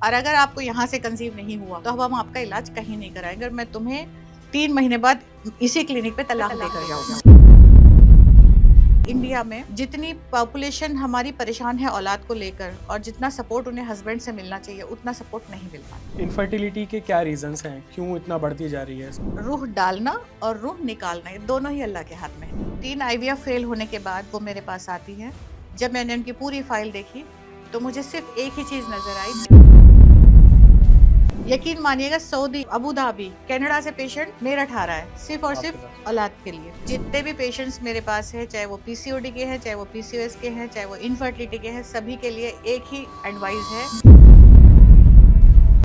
और अगर आपको यहाँ से कंसीव नहीं हुआ तो अब हम आपका इलाज कहीं नहीं कराएंगे और मैं तुम्हें 3 महीने बाद इसी क्लिनिक पे तलाक देकर जाऊंगा। इंडिया में जितनी पॉपुलेशन हमारी परेशान है औलाद को लेकर और जितना सपोर्ट उन्हें हस्बैंड से मिलना चाहिए उतना सपोर्ट नहीं मिल पाता। इनफर्टिलिटी के क्या रीजंस हैं, क्यों इतना बढ़ती जा रही है? रूह डालना और रूह निकालना ये दोनों ही अल्लाह के हाथ में है। 3 IVF फेल होने के बाद वो मेरे पास आती है। जब मैंने उनकी पूरी फाइल देखी तो मुझे सिर्फ एक ही चीज नजर आई। यकीन मानिएगा, सऊदी, अबू धाबी, कनाडा से पेशेंट मेरठ आ रहा है सिर्फ और सिर्फ औलाद के लिए। जितने भी पेशेंट्स मेरे पास है, चाहे वो PCOD के हैं, चाहे वो PCOS के हैं, चाहे वो इनफर्टिलिटी के हैं, सभी के लिए एक ही एडवाइस है।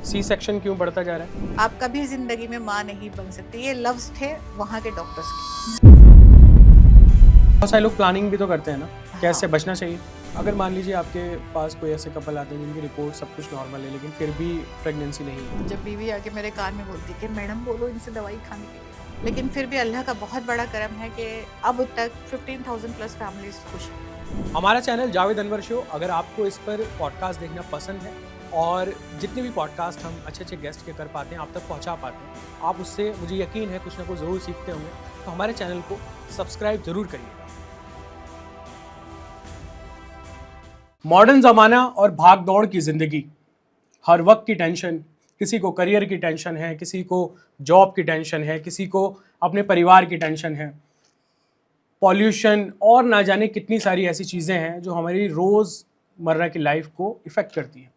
सी सेक्शन क्यों बढ़ता जा रहा है? आप कभी जिंदगी में माँ नहीं बन सकते, ये लफ्ज थे वहाँ के डॉक्टर्स के। बहुत सारे लोग प्लानिंग भी तो करते हैं ना, कैसे बचना चाहिए? अगर मान लीजिए आपके पास कोई ऐसे कपल आते हैं जिनकी रिपोर्ट सब कुछ नॉर्मल है लेकिन फिर भी प्रेगनेंसी नहीं है, जब बीवी आके मेरे कान में बोलती कि मैडम बोलो इनसे दवाई खाने के लिए, लेकिन फिर भी अल्लाह का बहुत बड़ा करम है कि अब तक 15,000 प्लस फैमिलीज खुश हैं। हमारा चैनल जावेद अनवर शो, अगर आपको इस पर पॉडकास्ट देखना पसंद है और जितने भी पॉडकास्ट हम अच्छे अच्छे गेस्ट के कर पाते हैं, आप तक पहुंचा पाते हैं, आप उससे मुझे यकीन है कुछ ना कुछ ज़रूर सीखते होंगे, तो हमारे चैनल को सब्सक्राइब ज़रूर करिएगा। मॉडर्न ज़माना और भाग दौड़ की ज़िंदगी, हर वक्त की टेंशन, किसी को करियर की टेंशन है, किसी को जॉब की टेंशन है, किसी को अपने परिवार की टेंशन है, पॉल्यूशन और ना जाने कितनी सारी ऐसी चीज़ें हैं जो हमारी रोज़मर्रा की लाइफ को इफ़ेक्ट करती हैं।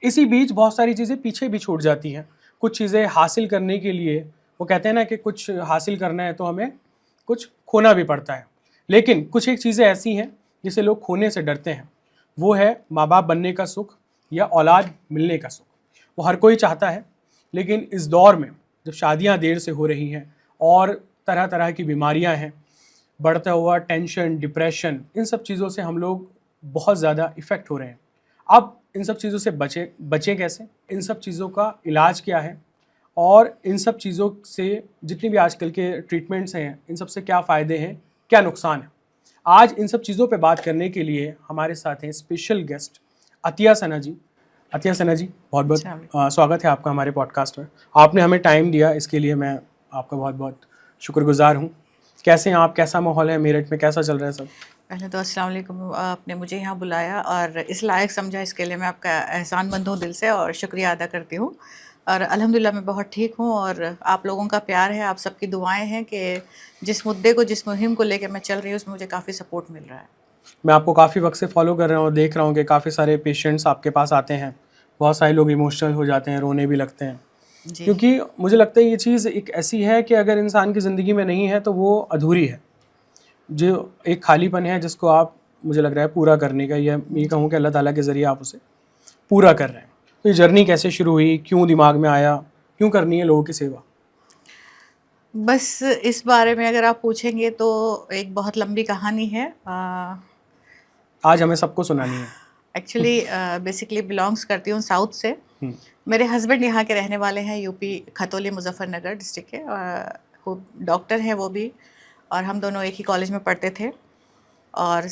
इसी बीच बहुत सारी चीज़ें पीछे भी छूट जाती हैं। कुछ चीज़ें हासिल करने के लिए, वो कहते हैं ना कि कुछ हासिल करना है तो हमें कुछ खोना भी पड़ता है, लेकिन कुछ एक चीज़ें ऐसी हैं जिसे लोग खोने से डरते हैं। वो है माँ बाप बनने का सुख या औलाद मिलने का सुख। वो हर कोई चाहता है, लेकिन इस दौर में जब शादियाँ देर से हो रही हैं और तरह तरह की बीमारियाँ हैं, बढ़ता हुआ टेंशन, डिप्रेशन, इन सब चीज़ों से हम लोग बहुत ज़्यादा इफ़ेक्ट हो रहे हैं। अब इन सब चीज़ों से बचें कैसे? इन सब चीज़ों का इलाज क्या है? और इन सब चीज़ों से जितनी भी आजकल के ट्रीटमेंट्स हैं, इन सब से क्या फ़ायदे हैं, क्या नुकसान है? आज इन सब चीज़ों पे बात करने के लिए हमारे साथ हैं स्पेशल गेस्ट अतिया सना जी। अतिया सना जी, बहुत बहुत स्वागत है आपका हमारे पॉडकास्ट में। आपने हमें टाइम दिया, इसके लिए मैं आपका बहुत बहुत शुक्रगुजार हूँ। कैसे हैं आप? कैसा माहौल है मेरठ में? कैसा चल रहा है सब? पहले तो अस्सलाम वालेकुम, आपने मुझे यहाँ बुलाया और इस लायक समझा, इसके लिए मैं आपका एहसानमंद हूँ दिल से और शुक्रिया अदा करती हूँ। और अल्हम्दुलिल्लाह मैं बहुत ठीक हूँ और आप लोगों का प्यार है, आप सबकी दुआएं हैं कि जिस मुद्दे को, जिस मुहिम को लेकर मैं चल रही हूँ उसमें मुझे काफ़ी सपोर्ट मिल रहा है। मैं आपको काफ़ी वक्त से फॉलो कर रहा हूँ और देख रहा हूँ कि काफ़ी सारे पेशेंट्स आपके पास आते हैं। बहुत सारे लोग इमोशनल हो जाते हैं, रोने भी लगते हैं, क्योंकि मुझे लगता है ये चीज़ एक ऐसी है कि अगर इंसान की ज़िंदगी में नहीं है तो वो अधूरी है। जो एक खालीपन है जिसको आप, मुझे लग रहा है, पूरा करने का, या ये कहूँ कि अल्लाह ताला के ज़रिए आप उसे पूरा कर रहे हैं। तो ये जर्नी कैसे शुरू हुई, क्यों दिमाग में आया, क्यों करनी है लोगों की सेवा? बस इस बारे में अगर आप पूछेंगे तो एक बहुत लंबी कहानी है। आज हमें सबको सुनानी है। एक्चुअली बेसिकली बिलोंग्स करती हूँ साउथ से। मेरे हस्बैंड यहाँ के रहने वाले हैं, यूपी खतौली मुजफ्फरनगर डिस्ट्रिक्ट के, वो डॉक्टर हैं वो भी, और हम दोनों एक ही कॉलेज में पढ़ते थे और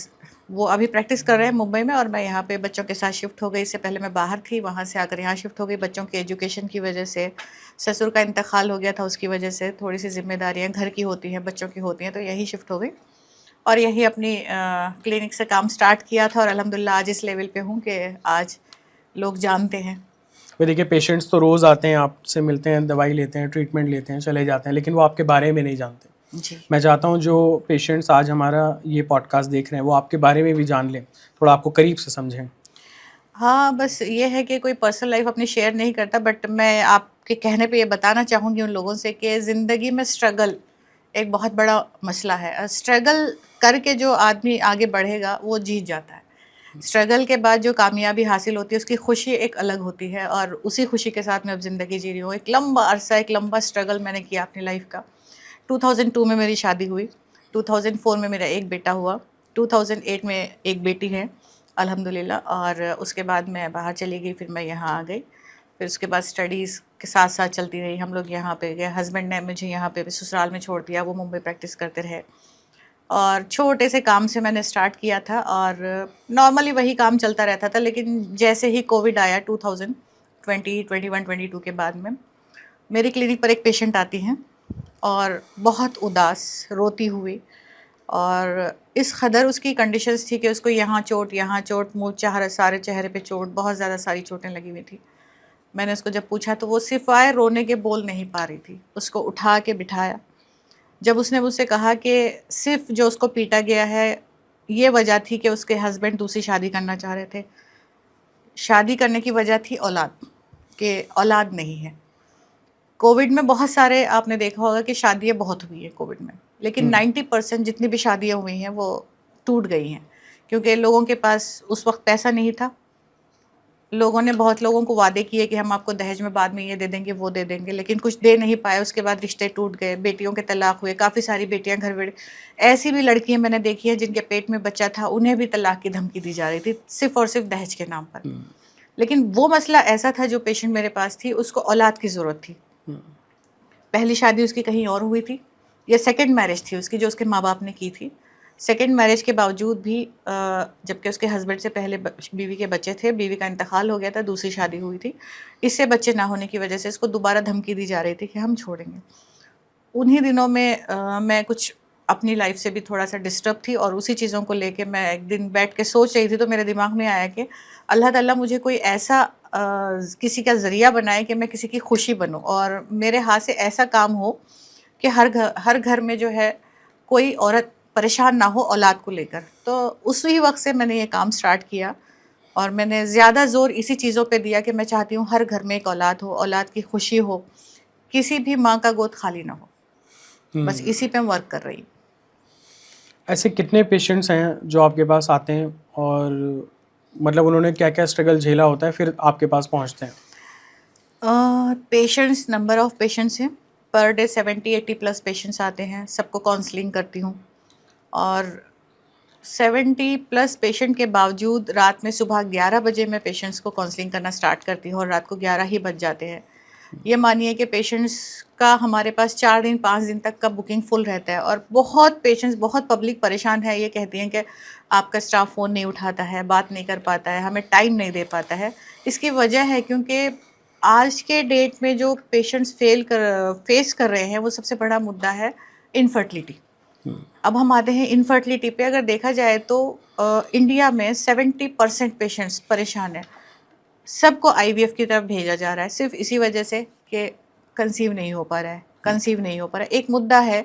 वो अभी प्रैक्टिस कर रहे हैं मुंबई में और मैं यहाँ पे बच्चों के साथ शिफ्ट हो गई। इससे पहले मैं बाहर थी, वहाँ से आकर यहाँ शिफ्ट हो गई। बच्चों के एजुकेशन की वजह से, ससुर का इंतकाल हो गया था, उसकी वजह से थोड़ी सी जिम्मेदारियाँ घर की होती हैं, बच्चों की होती हैं, तो यही शिफ्ट हो गई और यही अपनी क्लिनिक से काम स्टार्ट किया था और अल्हम्दुलिल्लाह आज इस लेवल पे हूँ कि आज लोग जानते हैं। वे देखिए, पेशेंट्स तो रोज़ आते हैं, आपसे मिलते हैं, दवाई लेते हैं, ट्रीटमेंट लेते हैं, चले जाते हैं, लेकिन वो आपके बारे में नहीं जानते। जी। मैं चाहता हूँ जो पेशेंट्स आज हमारा ये पॉडकास्ट देख रहे हैं वो आपके बारे में भी जान लें, थोड़ा आपको करीब से समझें। हाँ, बस ये है कि कोई पर्सनल लाइफ अपनी शेयर नहीं करता, बट मैं आपके कहने पे ये बताना चाहूँगी उन लोगों से कि ज़िंदगी में स्ट्रगल एक बहुत बड़ा मसला है। स्ट्रगल करके जो आदमी आगे बढ़ेगा वो जीत जाता है। स्ट्रगल के बाद जो कामयाबी हासिल होती है उसकी खुशी एक अलग होती है और उसी खुशी के साथ मैं अब ज़िंदगी जी रही हूँ। एक लंबा अरसा, एक लंबा स्ट्रगल मैंने किया अपनी लाइफ का। 2002 में मेरी शादी हुई, 2004 में मेरा एक बेटा हुआ, 2008 में एक बेटी है अल्हम्दुलिल्लाह, और उसके बाद मैं बाहर चली गई, फिर मैं यहाँ आ गई। फिर उसके बाद स्टडीज़ के साथ साथ चलती रही, हम लोग यहाँ पे गए, हस्बैंड ने मुझे यहाँ पे ससुराल में छोड़ दिया, वो मुंबई प्रैक्टिस करते रहे और छोटे से काम से मैंने स्टार्ट किया था और नॉर्मली वही काम चलता रहता था। लेकिन जैसे ही कोविड आया 2000 2021-22 के बाद में मेरी क्लिनिक पर एक पेशेंट आती हैं और बहुत उदास रोती हुई, और इस कदर उसकी कंडीशंस थी कि उसको यहाँ चोट, मुँह सारे चेहरे पे चोट, बहुत ज़्यादा सारी चोटें लगी हुई थी। मैंने उसको जब पूछा तो वो सिवाय रोने के बोल नहीं पा रही थी। उसको उठा के बिठाया। जब उसने मुझसे कहा कि सिर्फ़ जो उसको पीटा गया है ये वजह थी कि उसके हस्बैंड दूसरी शादी करना चाह रहे थे। शादी करने की वजह थी औलाद, कि औलाद नहीं है। कोविड में बहुत सारे आपने देखा होगा कि शादियाँ बहुत हुई हैं कोविड में, लेकिन 90% जितनी भी शादियाँ हुई हैं वो टूट गई हैं, क्योंकि लोगों के पास उस वक्त पैसा नहीं था। लोगों ने बहुत लोगों को वादे किए कि हम आपको दहेज में बाद में ये दे देंगे, वो दे देंगे, लेकिन कुछ दे नहीं पाए। उसके बाद रिश्ते टूट गए, बेटियों के तलाक हुए, काफ़ी सारी बेटियां घर बैठ। ऐसी भी लड़कियां मैंने देखी हैं जिनके पेट में बच्चा था, उन्हें भी तलाक की धमकी दी जा रही थी सिर्फ और सिर्फ दहेज के नाम पर। लेकिन वो मसला ऐसा था, जो पेशेंट मेरे पास थी उसको औलाद की ज़रूरत थी। पहली शादी उसकी कहीं और हुई थी, या सेकेंड मैरिज थी उसकी जो उसके माँ बाप ने की थी। सेकेंड मैरिज के बावजूद भी जबकि उसके हस्बैंड से पहले बीवी के बच्चे थे, बीवी का इंतकाल हो गया था, दूसरी शादी हुई थी, इससे बच्चे ना होने की वजह से इसको दोबारा धमकी दी जा रही थी कि हम छोड़ेंगे। उन्हीं दिनों में मैं कुछ अपनी लाइफ से भी थोड़ा सा डिस्टर्ब थी, और उसी चीज़ों को लेके मैं एक दिन बैठ के सोच रही थी, तो मेरे दिमाग में आया कि अल्लाह ताला मुझे कोई ऐसा किसी का ज़रिया बनाए कि मैं किसी की खुशी बनूं, और मेरे हाथ से ऐसा काम हो कि हर घर में जो है कोई औरत परेशान ना हो औलाद को लेकर। तो उसी वक्त से मैंने ये काम स्टार्ट किया, और मैंने ज़्यादा ज़ोर इसी चीज़ों पे दिया कि मैं चाहती हूँ हर घर में एक औलाद हो, औलाद की खुशी हो, किसी भी माँ का गोद खाली ना हो। बस इसी पे वर्क कर रही हूँ। ऐसे कितने पेशेंट्स हैं जो आपके पास आते हैं, और मतलब उन्होंने क्या क्या स्ट्रगल झेला होता है फिर आपके पास पहुंचते हैं? पेशेंट्स, नंबर ऑफ़ पेशेंट्स हैं, पर डे 70-80 प्लस पेशेंट्स आते हैं। सबको काउंसलिंग करती हूँ, और 70 प्लस पेशेंट के बावजूद रात में सुबह 11 बजे मैं पेशेंट्स को काउंसलिंग करना स्टार्ट करती हूँ, और रात को 11 ही बज जाते हैं। ये मानिए कि पेशेंट्स का हमारे पास 4 दिन 5 दिन तक का बुकिंग फुल रहता है, और बहुत पेशेंट्स, बहुत पब्लिक परेशान है। ये कहती हैं कि आपका स्टाफ फ़ोन नहीं उठाता है, बात नहीं कर पाता है, हमें टाइम नहीं दे पाता है। इसकी वजह है क्योंकि आज के डेट में जो पेशेंट्स फेस कर रहे हैं, वो सबसे बड़ा मुद्दा है इनफर्टिलिटी। अब हम आते हैं इनफर्टिलिटी पे। अगर देखा जाए तो इंडिया में 70% पेशेंट्स परेशान हैं। सबको आईवीएफ की तरफ भेजा जा रहा है सिर्फ इसी वजह से कि कंसीव नहीं हो पा रहा है। एक मुद्दा है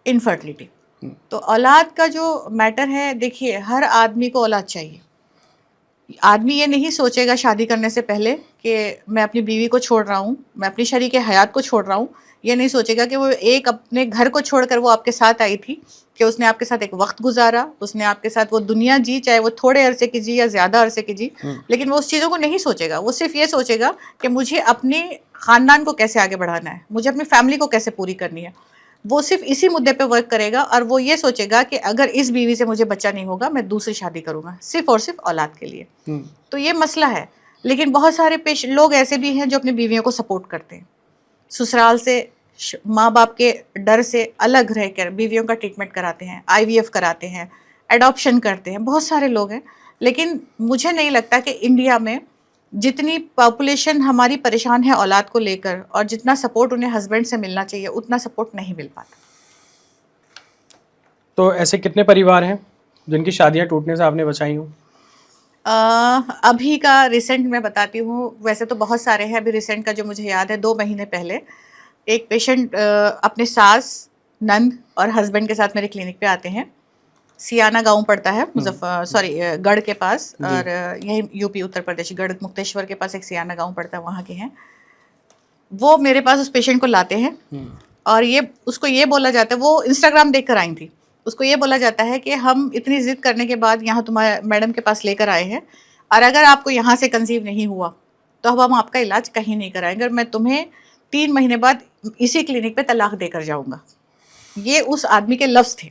इनफर्टिलिटी। तो औलाद का जो मैटर है, देखिए हर आदमी को औलाद चाहिए। आदमी ये नहीं सोचेगा शादी करने से पहले कि मैं अपनी बीवी को छोड़ रहा हूँ, मैं अपनी शरीक हयात को छोड़ रहा हूँ। ये नहीं सोचेगा कि वो एक अपने घर को छोड़कर वो आपके साथ आई थी, कि उसने आपके साथ एक वक्त गुजारा, उसने आपके साथ वो दुनिया जी, चाहे वो थोड़े अरसे की जी या ज़्यादा अरसे की जी, लेकिन वो उस चीज़ों को नहीं सोचेगा। वो सिर्फ ये सोचेगा कि मुझे अपने ख़ानदान को कैसे आगे बढ़ाना है, मुझे अपनी फैमिली को कैसे पूरी करनी है। वो सिर्फ इसी मुद्दे पे वर्क करेगा, और वो ये सोचेगा कि अगर इस बीवी से मुझे बच्चा नहीं होगा, मैं दूसरी शादी करूँगा, सिर्फ और सिर्फ औलाद के लिए। तो ये मसला है। लेकिन बहुत सारे लोग ऐसे भी हैं जो अपनी बीवियों को सपोर्ट करते हैं, ससुराल से, माँ बाप के डर से अलग रहकर बीवियों का ट्रीटमेंट कराते हैं, आईवीएफ कराते हैं, एडॉप्शन करते हैं, बहुत सारे लोग हैं। लेकिन मुझे नहीं लगता कि इंडिया में जितनी पॉपुलेशन हमारी परेशान है औलाद को लेकर, और जितना सपोर्ट उन्हें हस्बैंड से मिलना चाहिए, उतना सपोर्ट नहीं मिल पाता। तो ऐसे कितने परिवार हैं जिनकी शादियां टूटने से आपने बचाई हों? अभी का रिसेंट मैं बताती हूँ। वैसे तो बहुत सारे हैं, अभी रिसेंट का जो मुझे याद है, 2 महीने पहले एक पेशेंट अपने सास, नंद और हस्बैंड के साथ मेरे क्लिनिक पे आते हैं। सियाना गांव पड़ता है, गढ़ के पास, और यही यूपी उत्तर प्रदेश, गढ़ मुक्तेश्वर के पास एक सियाना गांव पड़ता है, वहाँ के हैं। वो मेरे पास उस पेशेंट को लाते हैं, और उसको ये बोला जाता है, वो इंस्टाग्राम देख कर आई थी, उसको ये बोला जाता है कि हम इतनी जिद करने के बाद यहाँ तुम्हारे मैडम के पास लेकर आए हैं, और अगर आपको यहाँ से कंसीव नहीं हुआ तो अब हम आपका इलाज कहीं नहीं कराएंगे, और मैं तुम्हें 3 महीने बाद इसी क्लिनिक पे तलाक देकर जाऊंगा। ये उस आदमी के लफ्ज़ थे।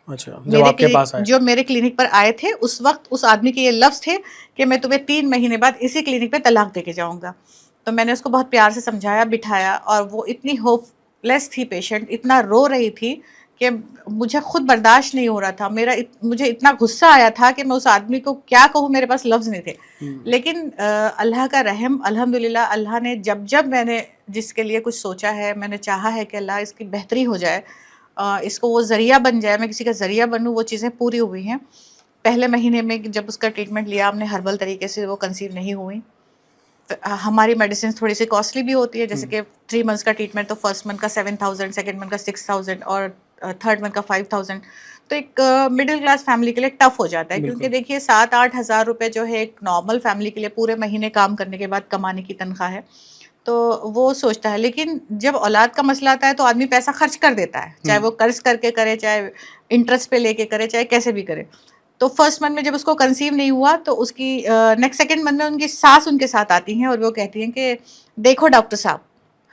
अच्छा, जब आपके पास आए? जो मेरे क्लिनिक पर आए थे उस वक्त उस आदमी के ये लफ्ज़ थे कि मैं तुम्हें 3 महीने बाद इसी क्लिनिक पे तलाक देके जाऊंगा। तो मैंने उसको बहुत प्यार से समझाया, बिठाया, और वो इतनी होपलेस थी पेशेंट, इतना रो रही थी कि मुझे खुद बर्दाश्त नहीं हो रहा था। मुझे इतना गुस्सा आया था कि मैं उस आदमी को क्या कहूँ, मेरे पास लफ्ज़ नहीं थे। लेकिन अल्लाह का रहम, अल्हम्दुलिल्लाह, अल्लाह ने जब मैंने जिसके लिए कुछ सोचा है, मैंने चाहा है कि अल्लाह इसकी बेहतरी हो जाए, इसको वो ज़रिया बन जाए, मैं किसी का ज़रिया बनूँ, वो चीज़ें पूरी हुई हैं। पहले महीने में जब उसका ट्रीटमेंट लिया हमने हर्बल तरीके से, वो कंसीव नहीं हुई। हमारी मेडिसिन थोड़ी सी कॉस्टली भी होती है, जैसे कि 3 मंथ्स का ट्रीटमेंट तो फर्स्ट मंथ का 7,000, सेकंड मंथ का 6,000 और थर्ड मंथ का 5,000। तो एक मिडिल क्लास फैमिली के लिए टफ हो जाता है, क्योंकि देखिए 7-8 हज़ार रुपये जो है एक नॉर्मल फैमिली के लिए पूरे महीने काम करने के बाद कमाने की तनख्वाह है, तो वो सोचता है। लेकिन जब औलाद का मसला आता है तो आदमी पैसा खर्च कर देता है, चाहे वो कर्ज करके करे, चाहे इंटरेस्ट पे लेके करे, चाहे कैसे भी करे। तो फर्स्ट मंथ में जब उसको कंसीव नहीं हुआ तो उसकी नेक्स्ट सेकंड मंथ में उनकी सास उनके साथ आती हैं और वो कहती हैं कि देखो डॉक्टर साहब,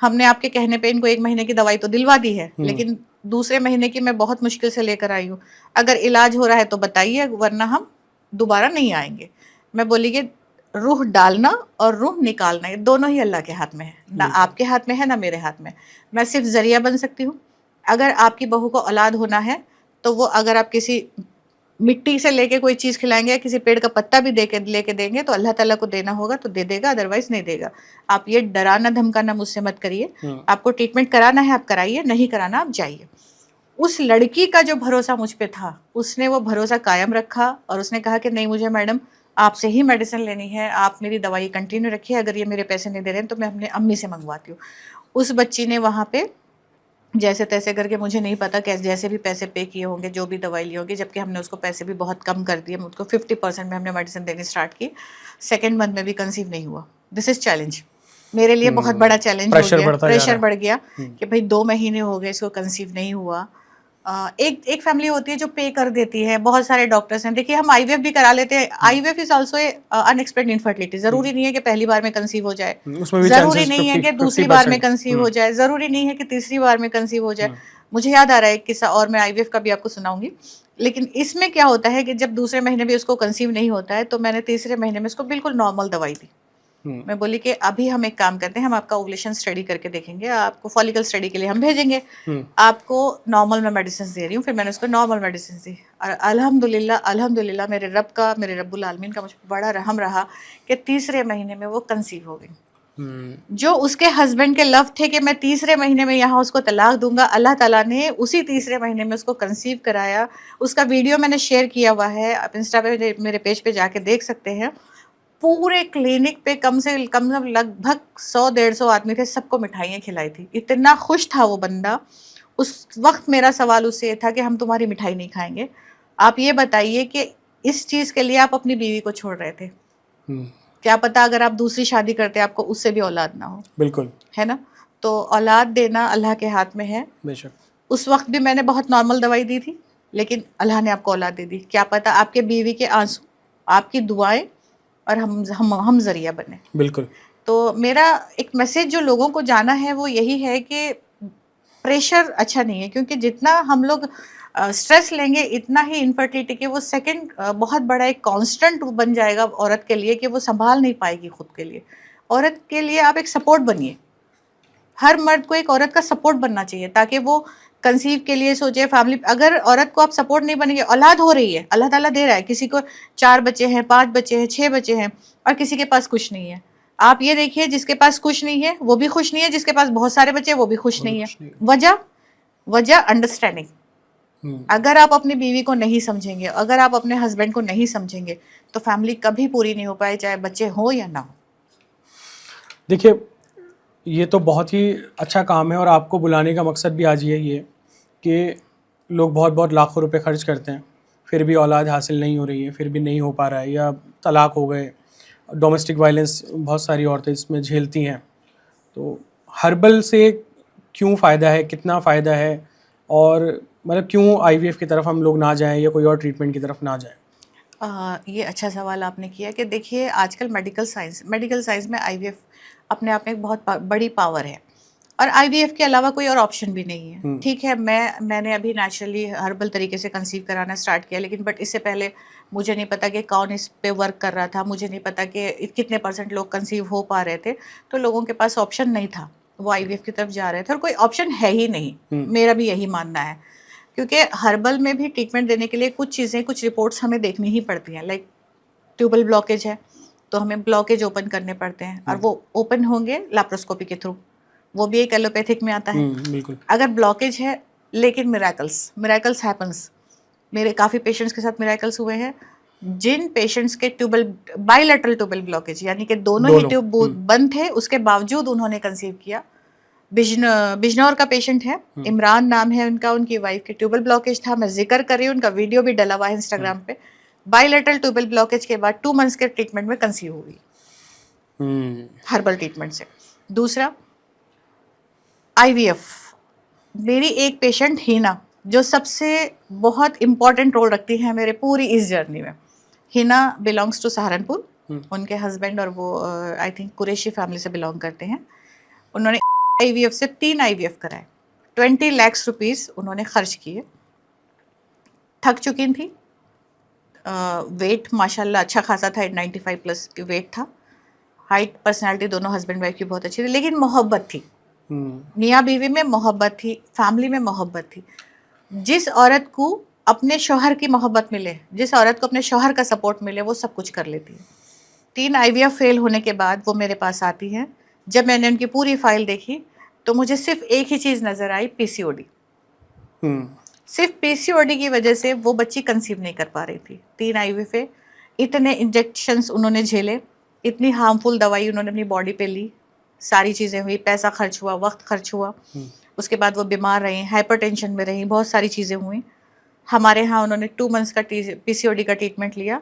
हमने आपके कहने पे इनको 1 महीने की दवाई तो दिलवा दी है, लेकिन दूसरे महीने की मैं बहुत मुश्किल से लेकर आई हूँ। अगर इलाज हो रहा है तो बताइए, वरना हम दोबारा नहीं आएंगे। मैं बोली कि रूह डालना और रूह निकालना ये दोनों ही अल्लाह के हाथ में है, ना आपके हाथ में है ना मेरे हाथ में। मैं सिर्फ जरिया बन सकती हूँ। अगर आपकी बहू को औलाद होना है तो वो, अगर आप किसी मिट्टी से लेके कोई चीज़ खिलाएंगे या किसी पेड़ का पत्ता भी लेके देंगे तो अल्लाह ताला को देना होगा तो दे देगा, अदरवाइज नहीं देगा। आप ये डराना धमकाना मुझसे मत करिए। आपको ट्रीटमेंट कराना है आप कराइए, नहीं कराना आप जाइए। उस लड़की का जो भरोसा मुझ पे था, उसने वो भरोसा कायम रखा और उसने कहा कि नहीं, मुझे मैडम आपसे ही मेडिसिन लेनी है, आप मेरी दवाई कंटिन्यू रखिए, अगर ये मेरे पैसे नहीं दे रहे हैं तो मैं अपने अम्मी से मंगवाती हूँ। उस बच्ची ने वहाँ पे जैसे तैसे करके, मुझे नहीं पता कैसे, जैसे भी पैसे पे किए होंगे, जो भी दवाई ली होगी, जबकि हमने उसको पैसे भी बहुत कम कर दिए, उसको 50% में हमने मेडिसिन देनी स्टार्ट की। सेकेंड मंथ में भी कंसीव नहीं हुआ। दिस इज़ चैलेंज, मेरे लिए बहुत बड़ा चैलेंज हो गया, प्रेशर बढ़ गया कि भाई 2 महीने हो गए इसको कंसीव नहीं हुआ। एक फैमिली होती है जो पे कर देती है, बहुत सारे डॉक्टर्स हैं। देखिए हम आईवीएफ भी करा लेते हैं, IVF is also unexpected infertility. जरूरी नहीं है कि पहली बार में कंसीव हो जाए, जरूरी नहीं है कि दूसरी बार में कंसीव हो जाए, जरूरी नहीं है कि तीसरी बार में कंसीव हो जाए। मुझे याद आ रहा है एक किस्सा और, मैं आईवीएफ का भी आपको सुनाऊंगी। लेकिन इसमें क्या होता है कि जब दूसरे महीने भी उसको कंसीव नहीं होता है तो मैंने तीसरे महीने में उसको बिल्कुल नॉर्मल दवाई दी। मैं बोली कि अभी हम एक काम करते हैं, हम आपका ओवुलेशन स्टडी करके देखेंगे, आपको फॉलिकल स्टडी के लिए हम भेजेंगे, आपको नॉर्मल में मेडिसिन दे रही हूँ। फिर मैंने उसको नॉर्मल मेडिसिन दी और अल्हम्दुलिल्लाह अल्हम्दुलिल्लाह मेरे रब्बुल आलमीन का मुझ पर बड़ा रहम रहा कि तीसरे महीने में वो कंसीव हो गई। जो उसके हस्बैंड के लव थे कि मैं तीसरे महीने में यहाँ उसको तलाक दूंगा, अल्लाह ताला ने उसी तीसरे महीने में उसको कंसीव कराया। उसका वीडियो मैंने शेयर किया हुआ है, आप इंस्टा पे मेरे पेज पे जाके देख सकते हैं। पूरे क्लिनिक पे कम से कम लगभग 100-150 आदमी थे, सबको मिठाइयाँ खिलाई थी। इतना खुश था वो बंदा। उस वक्त मेरा सवाल उससे ये था कि हम तुम्हारी मिठाई नहीं खाएंगे, आप ये बताइए कि इस चीज़ के लिए आप अपनी बीवी को छोड़ रहे थे। क्या पता अगर आप दूसरी शादी करते आपको उससे भी औलाद ना हो। बिल्कुल, है ना। तो औलाद देना अल्लाह के हाथ में है। बेशक उस वक्त भी मैंने बहुत नॉर्मल दवाई दी थी, लेकिन अल्लाह ने आपको औलाद दे दी। क्या पता आपके बीवी के आंसू, आपकी दुआएं और हम जरिया बने। बिल्कुल। तो मेरा एक मैसेज जो लोगों को जाना है वो यही है कि प्रेशर अच्छा नहीं है, क्योंकि जितना हम लोग स्ट्रेस लेंगे इतना ही इनफर्टिलिटी के वो सेकंड बहुत बड़ा एक कांस्टेंट बन जाएगा औरत के लिए कि वो संभाल नहीं पाएगी खुद के लिए। औरत के लिए आप एक सपोर्ट बनिए। हर मर्द को एक औरत का सपोर्ट बनना चाहिए ताकि वो कंसीव के लिए सोचे, फैमिली। अगर औरत को आप सपोर्ट नहीं बनेंगे, औलाद हो रही है, अल्लाह ताला दे रहा है, किसी को 4 बच्चे हैं, 5 बच्चे हैं, 6 बच्चे हैं और किसी के पास कुछ नहीं है। आप ये देखिए, जिसके पास कुछ नहीं है वो भी खुश नहीं है, जिसके पास बहुत सारे बच्चे वो भी खुश नहीं है। वजह अंडरस्टैंडिंग। अगर आप अपनी बीवी को नहीं समझेंगे, अगर आप अपने हस्बैंड को नहीं समझेंगे तो फैमिली कभी पूरी नहीं हो पाए, चाहे बच्चे हो या ना हो। देखिए, ये तो बहुत ही अच्छा काम है और आपको बुलाने का मकसद भी आज यही है कि लोग बहुत बहुत लाखों रुपए खर्च करते हैं, फिर भी औलाद हासिल नहीं हो रही है, फिर भी नहीं हो पा रहा है, या तलाक हो गए, डोमेस्टिक वायलेंस बहुत सारी औरतें इसमें झेलती हैं। तो हर्बल से क्यों फ़ायदा है, कितना फ़ायदा है, और मतलब क्यों आईवीएफ की तरफ हम लोग ना जाएं या कोई और ट्रीटमेंट की तरफ ना जाएं? ये अच्छा सवाल आपने किया कि देखिए आजकल मेडिकल साइंस में आईवीएफ अपने आप में एक बहुत बड़ी पावर है और आईवीएफ के अलावा कोई और ऑप्शन भी नहीं है। ठीक है, मैंने अभी नेचुरली हर्बल तरीके से कंसीव कराना स्टार्ट किया, लेकिन बट इससे पहले मुझे नहीं पता कि कौन इस पे वर्क कर रहा था, मुझे नहीं पता कि कितने % लोग कंसीव हो पा रहे थे। तो लोगों के पास ऑप्शन नहीं था, वो आईवीएफ की तरफ जा रहे थे और कोई ऑप्शन है ही नहीं। मेरा भी यही मानना है, क्योंकि हर्बल में भी ट्रीटमेंट देने के लिए कुछ चीज़ें, कुछ रिपोर्ट्स हमें देखनी ही पड़ती हैं। लाइक ट्यूबल ब्लॉकेज है तो हमें ब्लॉकेज ओपन करने पड़ते हैं, और वो ओपन होंगे लैप्रोस्कोपी के थ्रू, वो भी एक एलोपैथिक में आता है। बिल्कुल। अगर ब्लॉकेज है, लेकिन मिराकल्स हैपन्स, मेरे काफ़ी पेशेंट्स के साथ मिराकल्स हुए हैं। जिन पेशेंट्स के ट्यूबल बाइलेटरल ट्यूबल ब्लॉकेज यानी कि दोनों ही ट्यूब बंद थे, उसके बावजूद उन्होंने कंसीव किया। बिजनौर का पेशेंट है, इमरान नाम है उनका, उनकी वाइफ के ट्यूबल ब्लॉकेज था, मैं जिक्र कर रही हूँ, उनका वीडियो भी डला हुआ है इंस्टाग्राम पे। बाइलेटरल ट्यूबल ब्लॉकेज के बाद 2 मंथ्स के ट्रीटमेंट में कंसीव हुई हर्बल ट्रीटमेंट से। दूसरा IVF, मेरी एक पेशेंट हिना जो सबसे बहुत इम्पॉर्टेंट रोल रखती है मेरे पूरी इस जर्नी में। हिना बिलोंग्स टू सहारनपुर, उनके हस्बैंड और वो आई थिंक कुरैशी फैमिली से बिलोंग करते हैं। उन्होंने IVF से 3 IVF कराए, 20 लाख रुपीस उन्होंने खर्च किए। थक चुकी थी, वेट माशाल्लाह अच्छा खासा था, 95 प्लस वेट था, हाइट पर्सनालिटी दोनों हस्बैंड वाइफ की बहुत अच्छी थी, लेकिन मोहब्बत थी, मियाँ बीवी में मोहब्बत थी, फैमिली में मोहब्बत थी। जिस औरत को अपने शौहर की मोहब्बत मिले, जिस औरत को अपने शौहर का सपोर्ट मिले, वो सब कुछ कर लेती है। 3 IVF फेल होने के बाद वो मेरे पास आती हैं। जब मैंने उनकी पूरी फाइल देखी तो मुझे सिर्फ एक ही चीज़ नज़र आई, PCOD। सिर्फ PCOD की वजह से वो बच्ची कंसीव नहीं कर पा रही थी। 3 IVF पे इतने इंजेक्शंस उन्होंने झेले, इतनी हार्मफुल दवाई उन्होंने अपनी बॉडी पे ली, सारी चीज़ें हुई, पैसा खर्च हुआ, वक्त खर्च हुआ। उसके बाद वो बीमार रही, हाइपरटेंशन में रही, बहुत सारी चीज़ें हुई। हमारे यहाँ उन्होंने 2 मंथ्स का PCOD का ट्रीटमेंट लिया।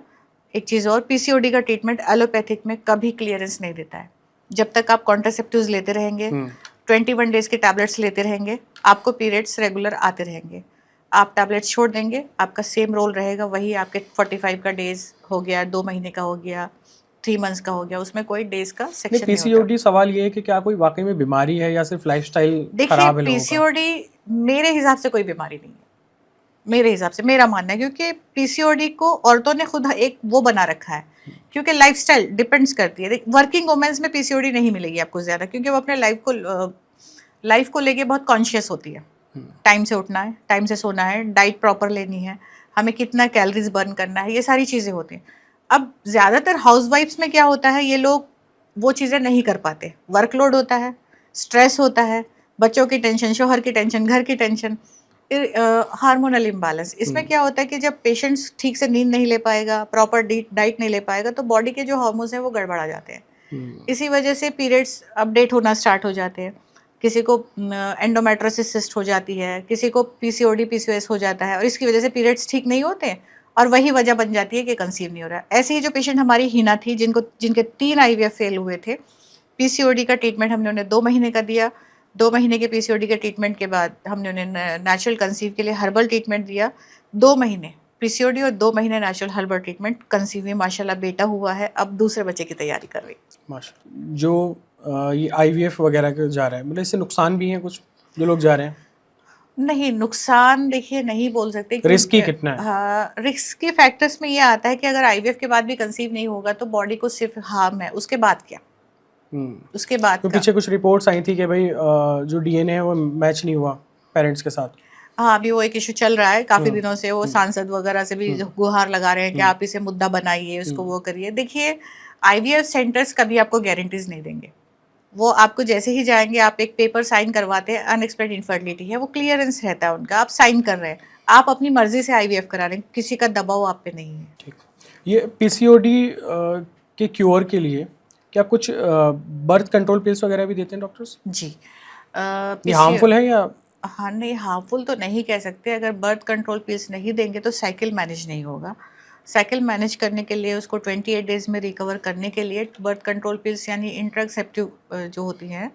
एक चीज़ और, PCOD का ट्रीटमेंट एलोपैथिक में कभी क्लियरेंस नहीं देता है। जब तक आप कॉन्ट्रासेप्टिव्स लेते रहेंगे, 21 डेज़ की टैबलेट्स लेते रहेंगे, आपको पीरियड्स रेगुलर आते रहेंगे। आप टैबलेट्स छोड़ देंगे, आपका सेम रोल रहेगा, वही आपके 45 का डेज़ हो गया, 2 महीने का हो गया, 3 मंथ्स का हो गया, उसमें कोई डेज़ का सेक्शन नहीं होता। PCOD सवाल ये है कि क्या कोई वाकई में बीमारी है या सिर्फ लाइफस्टाइल खराब है लोगों का? PCOD मेरे हिसाब से कोई बीमारी नहीं है, मेरे हिसाब से, मेरा मानना है, क्योंकि PCOD को औरतों ने खुद एक वो बना रखा है, क्योंकि लाइफस्टाइल डिपेंड्स करती है। वर्किंग वुमेन्स में PCOD नहीं मिलेगी आपको ज़्यादा, क्योंकि वो अपने लाइफ को लेके बहुत कॉन्शियस होती है। टाइम से उठना है, टाइम से सोना है, डाइट प्रॉपर लेनी है, हमें कितना कैलोरीज बर्न करना है, ये सारी चीज़ें होती हैं। अब ज़्यादातर हाउसवाइफ्स में क्या होता है, ये लोग वो चीज़ें नहीं कर पाते, वर्कलोड होता है, स्ट्रेस होता है, बच्चों की टेंशन, शौहर की टेंशन, घर की टेंशन, हार्मोनल इम्बैलेंस। इसमें क्या होता है कि जब पेशेंट्स ठीक से नींद नहीं ले पाएगा, प्रॉपर डाइट नहीं ले पाएगा, तो बॉडी के जो हार्मोन्स हैं वो गड़बड़ा जाते हैं। इसी वजह से पीरियड्स अपडेट होना स्टार्ट हो जाते हैं। किसी को एंडोमेट्रोसिस सिस्ट हो जाती है, किसी को PCOD PCOS हो जाता है, और इसकी वजह से पीरियड्स ठीक नहीं होते, और वही वजह बन जाती है कि कंसीव नहीं हो रहा है। ऐसे ही जो पेशेंट हमारी हिना थी, जिनके 3 IVF फेल हुए थे, PCOD का ट्रीटमेंट हमने उन्हें 2 महीने का दिया। 2 महीने के PCOD के ट्रीटमेंट के बाद हमने उन्हें नेचुरल कंसीव के लिए हर्बल ट्रीटमेंट दिया। 2 महीने PCOD और 2 महीने नेचुरल हर्बल ट्रीटमेंट, कंसीव हुई, माशाल्लाह बेटा हुआ है, अब दूसरे बच्चे की तैयारी कर रही है। माशाल्लाह। जो ये IVF वगैरह के जा रहा है, मतलब इससे नुकसान भी हैं कुछ जो लोग जा रहे हैं? नहीं, नुकसान देखिए नहीं बोल सकते। रिस्की कितना है? हाँ, रिस्की फैक्टर्स में ये आता है कि अगर IVF के बाद भी कंसीव नहीं होगा तो बॉडी को सिर्फ हार्म है, उसके बाद क्या, उसके बाद तो पीछे कुछ रिपोर्ट्स आई थी कि भाई जो DNA है वो मैच नहीं हुआ पेरेंट्स के साथ। हाँ, अभी वो एक इशू चल रहा है काफ़ी दिनों से, वो सांसद वगैरह से भी गुहार लगा रहे हैं कि आप इसे मुद्दा बनाइए, उसको वो करिए। देखिए, IVF सेंटर्स कभी आपको गारंटीज नहीं देंगे। वो आपको जैसे ही जाएंगे, आप एक पेपर साइन करवाते हैं, अनएक्सपेक्टेड इनफर्टिलिटी है, वो क्लियरेंस रहता है उनका, आप साइन कर रहे हैं, आप अपनी मर्जी से IVF करा रहे हैं, किसी का दबाव आप पे नहीं है। ठीक। ये PCOD के क्योर के लिए क्या कुछ बर्थ कंट्रोल पिल्स वगैरह भी देते हैं डॉक्टर्स? जी। ये हार्मफुल है या? हाँ, नहीं, हार्मफुल तो नहीं कह सकते। अगर बर्थ कंट्रोल पिल्स नहीं देंगे तो साइकिल मैनेज नहीं होगा। साइकिल मैनेज करने के लिए, उसको 28 डेज़ में रिकवर करने के लिए बर्थ कंट्रोल पिल्स यानी इंट्रासेप्टिव जो होती हैं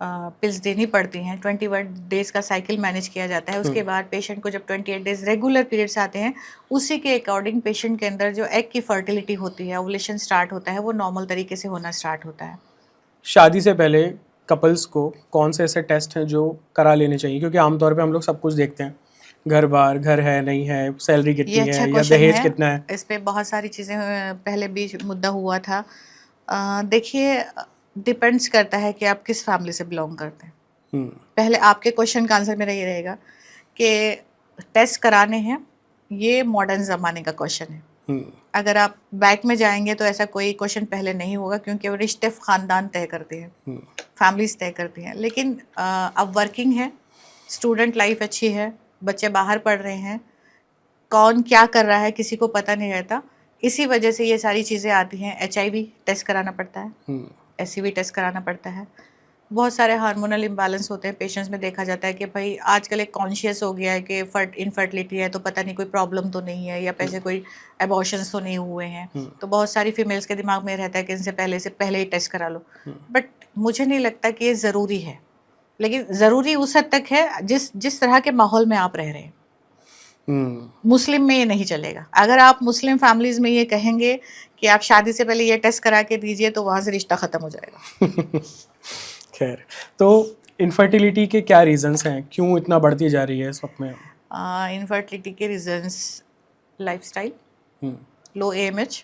पिल्स देनी पड़ती हैं। 21 डेज़ का साइकिल मैनेज किया जाता है। उसके बाद पेशेंट को जब 28 डेज़ रेगुलर पीरियड्स आते हैं, उसी के अकॉर्डिंग पेशेंट के अंदर जो एग की फर्टिलिटी होती है, ओवुलेशन स्टार्ट होता है, वो नॉर्मल तरीके से होना स्टार्ट होता है। शादी से पहले कपल्स को कौन से ऐसे टेस्ट हैं जो करा लेने चाहिए? क्योंकि आमतौर पे हम लोग सब कुछ देखते हैं, घर बार, घर है नहीं है, सैलरी कितनी ये है अच्छा या क्वेश्चन दहेज है। कितना है। इस पे बहुत सारी चीज़ें पहले भी मुद्दा हुआ था। देखिए, डिपेंड्स करता है कि आप किस फैमिली से बिलोंग करते हैं। पहले आपके क्वेश्चन का आंसर मेरा ये रहेगा कि टेस्ट कराने हैं, ये मॉडर्न ज़माने का क्वेश्चन है। अगर आप बैक में जाएंगे तो ऐसा कोई क्वेश्चन पहले नहीं होगा, क्योंकि वो रिश्ते ख़ानदान तय करते हैं, फैमिलीज तय करती हैं। लेकिन अब वर्किंग है, स्टूडेंट लाइफ अच्छी है, बच्चे बाहर पढ़ रहे हैं, कौन क्या कर रहा है किसी को पता नहीं रहता। इसी वजह से ये सारी चीज़ें आती हैं। HIV टेस्ट कराना पड़ता है, SCV टेस्ट कराना पड़ता है, बहुत सारे हार्मोनल इम्बैलेंस होते हैं पेशेंट्स में। देखा जाता है कि भाई आजकल एक कॉन्शियस हो गया है कि इनफर्टिलिटी है तो पता नहीं कोई प्रॉब्लम तो नहीं है, या पैसे कोई एबॉर्शंस तो नहीं हुए हैं। तो बहुत सारी फीमेल्स के दिमाग में रहता है कि इनसे पहले ही टेस्ट करा लो। बट मुझे नहीं लगता कि ये ज़रूरी है, लेकिन ज़रूरी उस हद तक है जिस जिस तरह के माहौल में आप रह रहे हैं। मुस्लिम में ये नहीं चलेगा। अगर आप मुस्लिम फैमिलीज में ये कहेंगे कि आप शादी से पहले ये टेस्ट करा के दीजिए, तो वहाँ से रिश्ता ख़त्म हो जाएगा। खैर, तो इनफर्टिलिटी के क्या रीजंस हैं, क्यों इतना बढ़ती जा रही है इस वक्त में? इनफर्टिलिटी के रीजंस लाइफस्टाइल, लो AMH,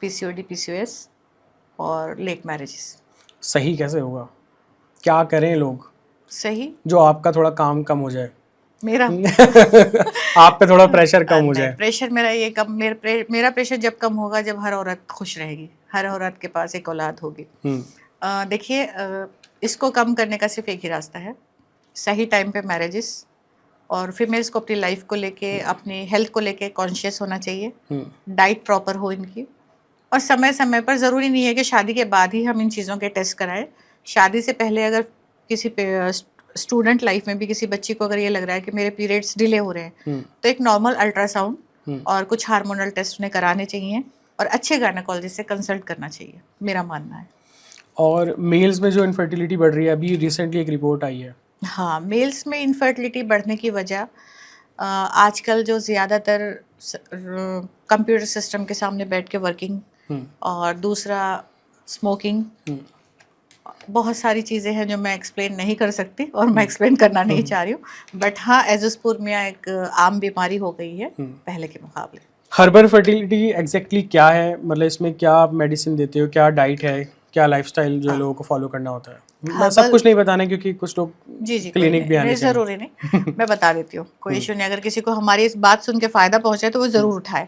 PCOD PCOS और लेट मैरिजेस। सही कैसे होगा, क्या करें लोग सही जो आपका थोड़ा काम कम हो जाए, मेरा आप पे थोड़ा प्रेशर कम हो जाए? प्रेशर मेरा ये कम, मेरा प्रेशर जब कम होगा जब हर औरत खुश रहेगी, हर औरत के पास एक औलाद होगी। देखिए, इसको कम करने का सिर्फ एक ही रास्ता है, सही टाइम पे मैरिजेस, और फीमेल्स को अपनी लाइफ को लेके, अपनी हेल्थ को लेके कॉन्शियस होना चाहिए, डाइट प्रॉपर हो इनकी, और समय समय पर, ज़रूरी नहीं है कि शादी के बाद ही हम इन चीज़ों के टेस्ट कराएं। शादी से पहले अगर किसी स्टूडेंट लाइफ में भी किसी बच्ची को अगर ये लग रहा है कि मेरे पीरियड्स डिले हो रहे हैं, तो एक नॉर्मल अल्ट्रासाउंड और कुछ हार्मोनल टेस्ट उन्हें कराने चाहिए, और अच्छे गायनेकोलॉजिस्ट से कंसल्ट करना चाहिए, मेरा मानना है। और मेल्स में जो इनफर्टिलिटी बढ़ रही है, अभी रिसेंटली एक रिपोर्ट आई है। हाँ, मेल्स में इनफर्टिलिटी बढ़ने की वजह आजकल जो ज़्यादातर कंप्यूटर सिस्टम के सामने बैठ के वर्किंग, और दूसरा स्मोकिंग, बहुत सारी चीज़ें हैं जो मैं एक्सप्लेन नहीं कर सकती, और मैं एक्सप्लेन करना नहीं चाह रही हूँ। बट हाँ, एज़ोस्पर्मिया एक आम बीमारी हो गई है पहले के मुकाबले। हर्बल फर्टिलिटी एग्जैक्टली क्या है, मतलब इसमें क्या आप मेडिसिन देते हो, क्या डाइट है, क्या लाइफस्टाइल जो लोगों को फॉलो करना होता है? मैं सब कुछ नहीं बताना, क्योंकि कुछ लोग जी क्लिनिक भी आने चाहिए। ज़रूरी नहीं, मैं बता देती हूँ, कोई इशू नहीं। अगर किसी को हमारी इस बात सुन के फ़ायदा पहुँचे तो वो ज़रूर उठाए।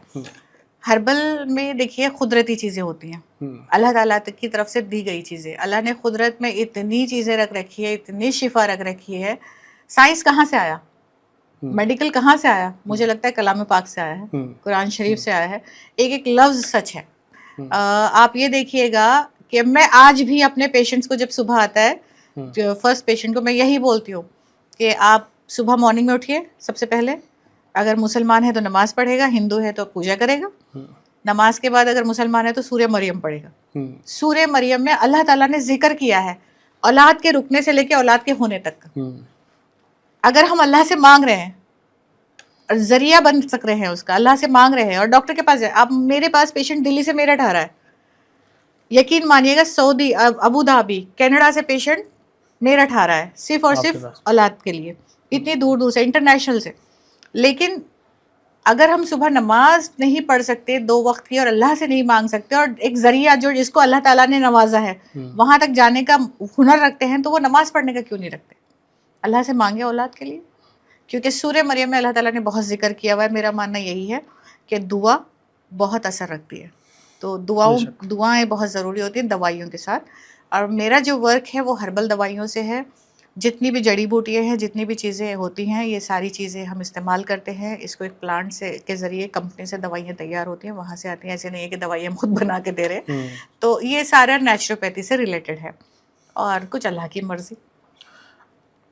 हर्बल में देखिए कुदरती चीज़ें होती हैं, अल्लाह ताला की तरफ से दी गई चीज़ें। अल्लाह ने कुदरत में इतनी चीज़ें रख रखी है, इतनी शिफा रख रखी है। साइंस कहाँ से आया, मेडिकल कहाँ से आया? मुझे लगता है कलाम पाक से आया है, कुरान शरीफ से आया है। एक एक लफ्ज़ सच है। आप ये देखिएगा कि मैं आज भी अपने पेशेंट्स को, जब सुबह आता है फर्स्ट पेशेंट को, मैं यही बोलती हूँ कि आप सुबह मॉर्निंग में उठिए, सबसे पहले अगर मुसलमान है तो नमाज़ पढ़ेगा, हिंदू है तो पूजा करेगा। नमाज के बाद अगर मुसलमान है तो सूर्य मरियम पढ़ेगा। सूर्य मरियम में अल्लाह ताला ने जिक्र किया है औलाद के रुकने से लेके औलाद के होने तक। अगर हम अल्लाह से मांग रहे हैं, जरिया बन सक रहे हैं उसका, अल्लाह से मांग रहे हैं, और डॉक्टर के पास जाए। अब मेरे पास पेशेंट दिल्ली से मेरठ आ रहा है, यकीन मानिएगा, सऊदी, अबू धाबी, कनाडा से पेशेंट मेरठ आ रहा है, सिर्फ और सिर्फ औलाद के लिए, इतनी दूर दूर से, इंटरनेशनल से। लेकिन अगर हम सुबह नमाज नहीं पढ़ सकते 2 वक्त की, और अल्लाह से नहीं मांग सकते, और एक जरिया जो जिसको अल्लाह ताला ने नवाजा है वहां तक जाने का हुनर रखते हैं, तो वो नमाज पढ़ने का क्यों नहीं रखते? अल्लाह से मांगे औलाद के लिए, क्योंकि सूरह मरियम में अल्लाह ताला ने बहुत जिक्र किया हुआ है। मेरा मानना यही है कि दुआ बहुत असर रखती है, तो दुआएं बहुत ज़रूरी होती हैं दवाइयों के साथ। और मेरा जो वर्क है वो हर्बल दवाइयों से है। जितनी भी जड़ी बूटियाँ हैं, जितनी भी चीज़ें होती हैं, ये सारी चीज़ें हम इस्तेमाल करते हैं। इसको एक प्लांट से के ज़रिए कंपनी से दवाइयाँ तैयार होती हैं, वहाँ से आती हैं। ऐसे नहीं है कि दवाई हम खुद बना के दे रहे हैं। तो ये सारा नेचुरोपैथी से रिलेटेड है, और कुछ अल्लाह की मर्ज़ी।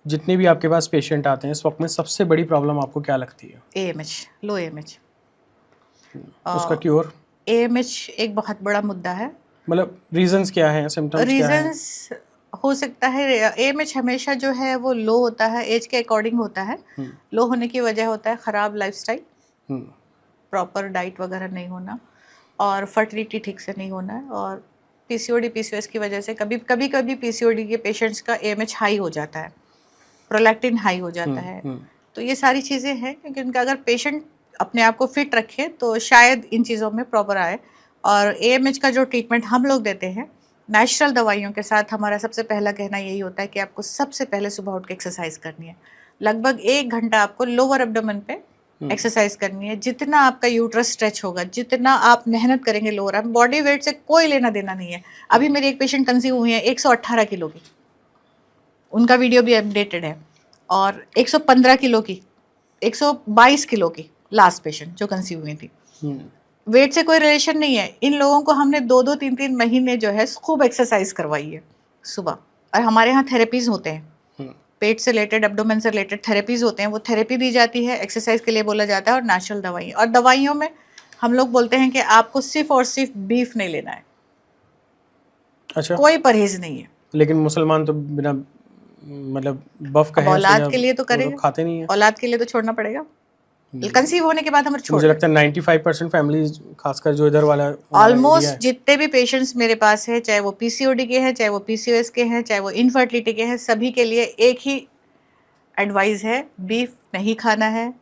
जितने भी आपके पास पेशेंट आते हैं इस वक्त में, सबसे बड़ी प्रॉब्लम आपको क्या लगती है? AMH, लो AMH। उसका क्योर? AMH एक बहुत बड़ा मुद्दा है। मतलब रीजंस क्या हैं, सिम्टम्स क्या हैं? रीजंस हो सकता है, AMH हमेशा जो है वो लो होता है, एज के अकॉर्डिंग होता है। लो होने की वजह होता है ख़राब लाइफस्टाइल, प्रॉपर डाइट वगैरह नहीं होना, और फर्टिलिटी ठीक से नहीं होना, और PCOD PCOS की वजह से कभी कभी PCOD के पेशेंट्स का AMH हाई हो जाता है, प्रोलैक्टिन हाई हो जाता है। तो ये सारी चीज़ें हैं, क्योंकि उनका अगर पेशेंट अपने आप को फिट रखे तो शायद इन चीज़ों में प्रॉपर आए। और AMH का जो ट्रीटमेंट हम लोग देते हैं नेचुरल दवाइयों के साथ, हमारा सबसे पहला कहना यही होता है कि आपको सबसे पहले सुबह उठ के एक्सरसाइज करनी है। लगभग 1 घंटा आपको लोअर एब्डोमेन पे एक्सरसाइज करनी है। जितना आपका यूट्रस स्ट्रेच होगा, जितना आप मेहनत करेंगे लोअर, आप बॉडी वेट से कोई लेना देना नहीं है। अभी मेरी एक पेशेंट कंसीव हुई है 118 किलो की, उनका वीडियो भी अपडेटेड है, और 115 किलो की, 122 किलो की लास्ट पेशेंट जो कंसीव हुई थी। वेट से कोई रिलेशन नहीं है। इन लोगों को हमने 2-2, 3-3 महीने जो है खूब एक्सरसाइज करवाई है सुबह। और हमारे यहाँ थेरेपीज होते हैं, पेट से रिलेटेड, एब्डोमेन से रिलेटेड थेरेपीज होते हैं, वो थेरेपी दी जाती है, एक्सरसाइज के लिए बोला जाता है, और नेचुरल दवाई। और दवाइयों में हम लोग बोलते हैं कि आपको सिर्फ और सिर्फ बीफ नहीं लेना है। अच्छा, कोई परहेज नहीं है। लेकिन मुसलमान तो बिना मतलब बफ का अब है, औलाद के लिए तो वो करेगा, खाते नहीं है। औलाद के लिए तो छोड़ना पड़ेगा। कंसीव होने के बाद हमें छोड़, मुझे लगता है 95% फैमिलीज, खासकर जो इधर वाला ऑलमोस्ट जितने भी पेशेंट्स मेरे पास है, चाहे वो पीसीओडी के हैं, चाहे वो पीसीओएस के हैं, चाहे वो इनफर्टिलिटी के हैं, सभी के लिए एक ही एडवाइस है, बीफ नहीं खाना है,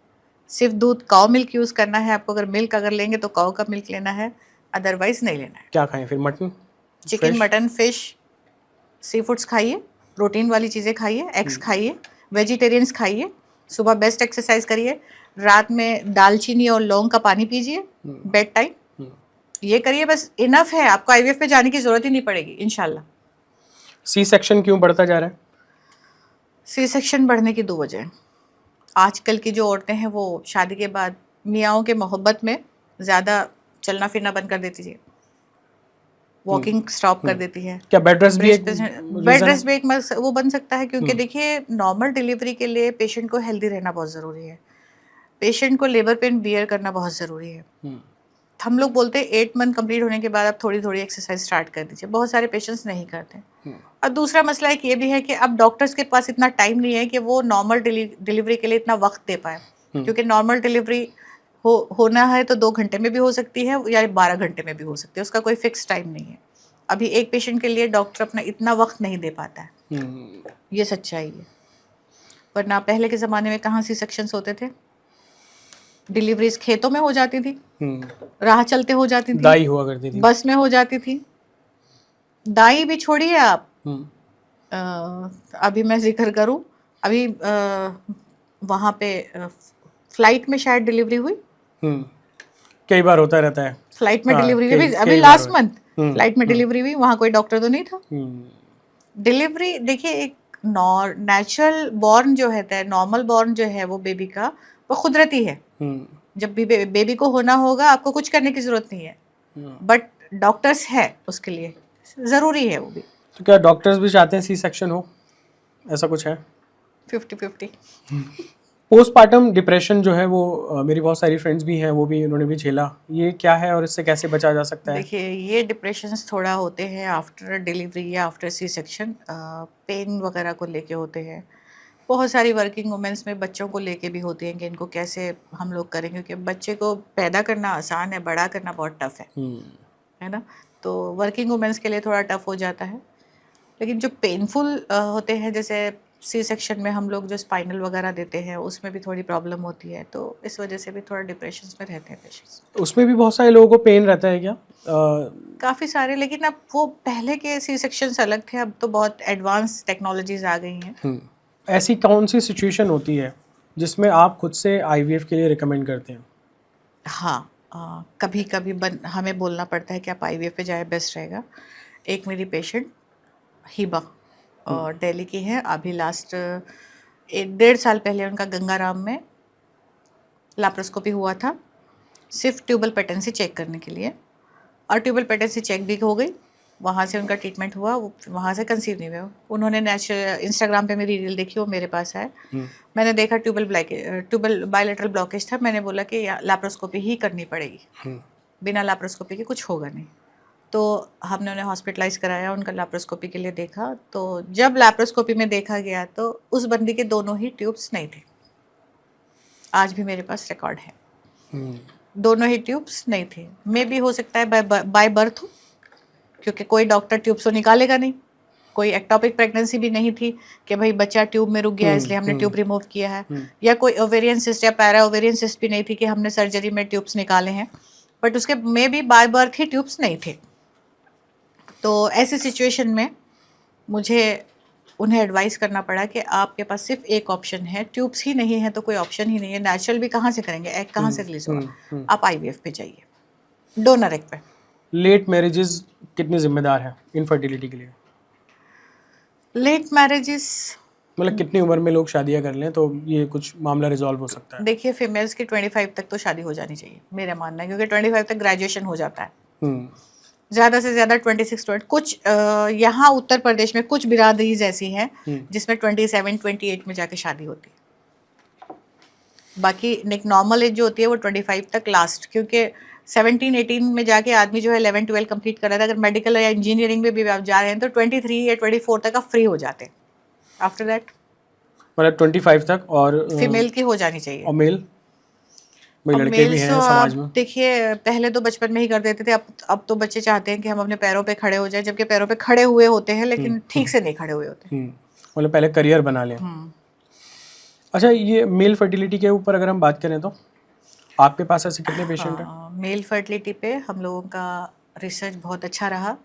सिर्फ दूध, काउ मिल्क यूज़ करना है आपको। अगर मिल्क अगर लेंगे तो काउ का मिल्क लेना है, अदरवाइज नहीं लेना है। क्या खाएं फिर? Mutton, chicken, mutton, fish, sea foods खाइए, प्रोटीन वाली चीज़ें खाइए, एग्स खाइए, वेजिटेरियंस खाइए, सुबह बेस्ट एक्सरसाइज करिए, रात में दालचीनी और लौंग का पानी पीजिए बेड टाइम, ये करिए, बस इनफ है। आपको आईवीएफ पे जाने की जरूरत ही नहीं पड़ेगी इंशाल्लाह। सी सेक्शन क्यों बढ़ता जा रहा है? सी सेक्शन बढ़ने की 2 वजह हैं। आजकल की जो औरतें हैं वो शादी के बाद मियाँओं के मोहब्बत में ज़्यादा चलना फिरना बंद कर देती है, वॉकिंग स्टॉप कर देती है। क्या बेड रेस्ट भी एक बेड रेस्ट भी एक वो बन सकता है, क्योंकि देखिए नॉर्मल डिलीवरी के लिए पेशेंट को हेल्दी रहना बहुत ज़रूरी है, पेशेंट को लेबर पेन बियर करना बहुत ज़रूरी है। हम लोग बोलते हैं 8 मंथ कंप्लीट होने के बाद आप थोड़ी थोड़ी एक्सरसाइज स्टार्ट कर दीजिए, बहुत सारे पेशेंट्स नहीं करते। और दूसरा मसला एक ये भी है कि अब डॉक्टर्स के पास इतना टाइम नहीं है कि वो नॉर्मल डिलीवरी के लिए इतना वक्त दे पाए, क्योंकि नॉर्मल डिलीवरी होना है तो 2 घंटे में भी हो सकती है या 12 घंटे में भी हो सकती है, उसका कोई फिक्स टाइम नहीं है। अभी एक पेशेंट के लिए डॉक्टर अपना इतना वक्त नहीं दे पाता है, ये सच्चाई है। वरना पहले के ज़माने में कहाँ सी सेक्शंस होते थे, डिलीवरीज खेतों में हो जाती थी, राह चलते हो जाती थी, दाई हुआ करती थी, बस में हो जाती थी। दाई भी छोड़िए आप, अभी मैं जिक्र करूं, अभी वहाँ पे फ्लाइट में शायद डिलीवरी हुई, कई बार होता रहता है फ्लाइट में डिलीवरी हुई, अभी लास्ट मंथ फ्लाइट में डिलीवरी हुई, वहाँ कोई डॉक्टर तो नहीं था। डिलीवरी देखिए, एक नेचुरल बॉर्न जो है, नॉर्मल बॉर्न जो है वो बेबी का, वो कुदरती है। जब भी बेबी को होना होगा आपको कुछ करने की जरूरत नहीं है, बट डॉक्टर्स है उसके लिए, ज़रूरी है वो भी। तो क्या डॉक्टर्स भी चाहते हैं सी सेक्शन हो, ऐसा कुछ है? 50-50। पोस्टपार्टम डिप्रेशन जो है वो मेरी बहुत सारी फ्रेंड्स भी हैं, वो भी उन्होंने भी झेला, ये क्या है और इससे कैसे बचा जा सकता है? देखिए, ये डिप्रेशंस थोड़ा होते हैं आफ्टर डिलीवरी या आफ्टर सी सेक्शन, पेन वगैरह को लेके होते हैं। बहुत सारी वर्किंग वुमेंस में बच्चों को लेके भी होती हैं कि इनको कैसे हम लोग करेंगे, क्योंकि बच्चे को पैदा करना आसान है, बड़ा करना बहुत टफ है ना। तो वर्किंग वुमेंस के लिए थोड़ा टफ हो जाता है। लेकिन जो पेनफुल होते हैं, जैसे सी सेक्शन में हम लोग जो स्पाइनल वगैरह देते हैं, उसमें भी थोड़ी प्रॉब्लम होती है, तो इस वजह से भी थोड़ा डिप्रेशन में रहते हैं पेशेंट्स। उसमें भी बहुत सारे लोगों को पेन रहता है क्या? काफ़ी सारे, लेकिन अब वो पहले के सी सेक्शंस अलग थे, अब तो बहुत एडवांस टेक्नोलॉजीज आ गई हैं। ऐसी कौन सी सिचुएशन होती है जिसमें आप खुद से आईवीएफ के लिए रिकमेंड करते हैं? हाँ, कभी कभी हमें बोलना पड़ता है कि आप आईवीएफ पे जाए, बेस्ट रहेगा। एक मेरी पेशेंट हिबा और दिल्ली की है, अभी लास्ट 1-1.5 साल पहले उनका गंगाराम में लैप्रोस्कोपी हुआ था, सिर्फ ट्यूबल पेटेंसी चेक करने के लिए, और ट्यूबल पेटेंसी चेक भी हो गई, वहाँ से उनका ट्रीटमेंट हुआ, वहाँ से कंसीव नहीं हुआ। उन्होंने इंस्टाग्राम पे मेरी रील देखी, वो मेरे पास आए, मैंने देखा ट्यूबल बायलेटरल ब्लॉकेज था, मैंने बोला कि लैप्रोस्कोपी ही करनी पड़ेगी, बिना लैप्रोस्कोपी के कुछ होगा नहीं। तो हमने उन्हें हॉस्पिटलाइज कराया, उनका लैप्रोस्कोपी के लिए देखा, तो जब लैप्रोस्कोपी में देखा गया तो उस बंदी के दोनों ही ट्यूब्स नहीं थे। आज भी मेरे पास रिकॉर्ड है, दोनों ही ट्यूब्स नहीं थे। मे भी हो सकता है बाय बर्थ हो, क्योंकि कोई डॉक्टर ट्यूब्स तो निकालेगा नहीं, कोई एक्टोपिक प्रेगनेंसी भी नहीं थी कि भाई बच्चा ट्यूब में रुक गया इसलिए हमने ट्यूब रिमूव किया है, या कोई ओवेरियन सिस्ट या पैरा ओवेरियन सिस्ट भी नहीं थी कि हमने सर्जरी में ट्यूब्स निकाले हैं, बट उसके मे भी बाय बर्थ ही ट्यूब्स नहीं थे। तो ऐसी सिचुएशन में मुझे उन्हें एडवाइस करना पड़ा कि आपके पास सिर्फ एक ऑप्शन है, ट्यूब्स ही नहीं है तो कोई ऑप्शन ही नहीं है, नेचुरल भी कहाँ से करेंगे, एग कहाँ से रिलीज होगा, आप आईवीएफ पे जाइए, डोनर एग पे। लेट मैरिजेस कितनी जिम्मेदार है इनफर्टिलिटी के लिए? लेट मैरिजेस, मतलब कितनी उम्र में लोग शादियां कर लें तो ये कुछ मामला रिजॉल्व हो सकता है? देखिए फीमेल्स की 25 तक तो शादी हो जानी चाहिए, मेरा मानना है, क्योंकि 25 तक ग्रेजुएशन हो जाता है, हम्म, ज़्यादा से ज़्यादा 26 कुछ यहाँ उत्तर प्रदेश में कुछ बिरादरीज ऐसी हैं जिसमें 27 28 में जाके शादी होती है। बाकी एक नॉर्मल एज जो होती है वो 25 तक लास्ट, क्योंकि 17 18 में जाके आदमी जो है 11 12 कंप्लीट कर रहा था, अगर मेडिकल या इंजीनियरिंग में भी आप जा रहे हैं तो 23 या 24 तक आप फ्री हो जाते हैं। आफ्टर दैट मतलब 25 तक। और फीमेल की हो जानी चाहिए। और मेल, भाई अब लड़के भी मेल्स हैं तो समाज आप में। देखिए पहले तो बचपन में ही कर देते थे, अब तो बच्चे चाहते हैं कि हम अपने पैरों पे खड़े हो जाए, जबकि पैरों पे खड़े हुए होते हैं लेकिन ठीक से नहीं खड़े हुए होते। मतलब पहले करियर बना लें। अच्छा, ये मेल फर्टिलिटी के ऊपर अगर हम बात करें तो आपके पास ऐसे कितने पेशेंट हैं? मेल फर्टिलिटी पे हम लोगों का रिसर्च बहुत अच्छा रहा।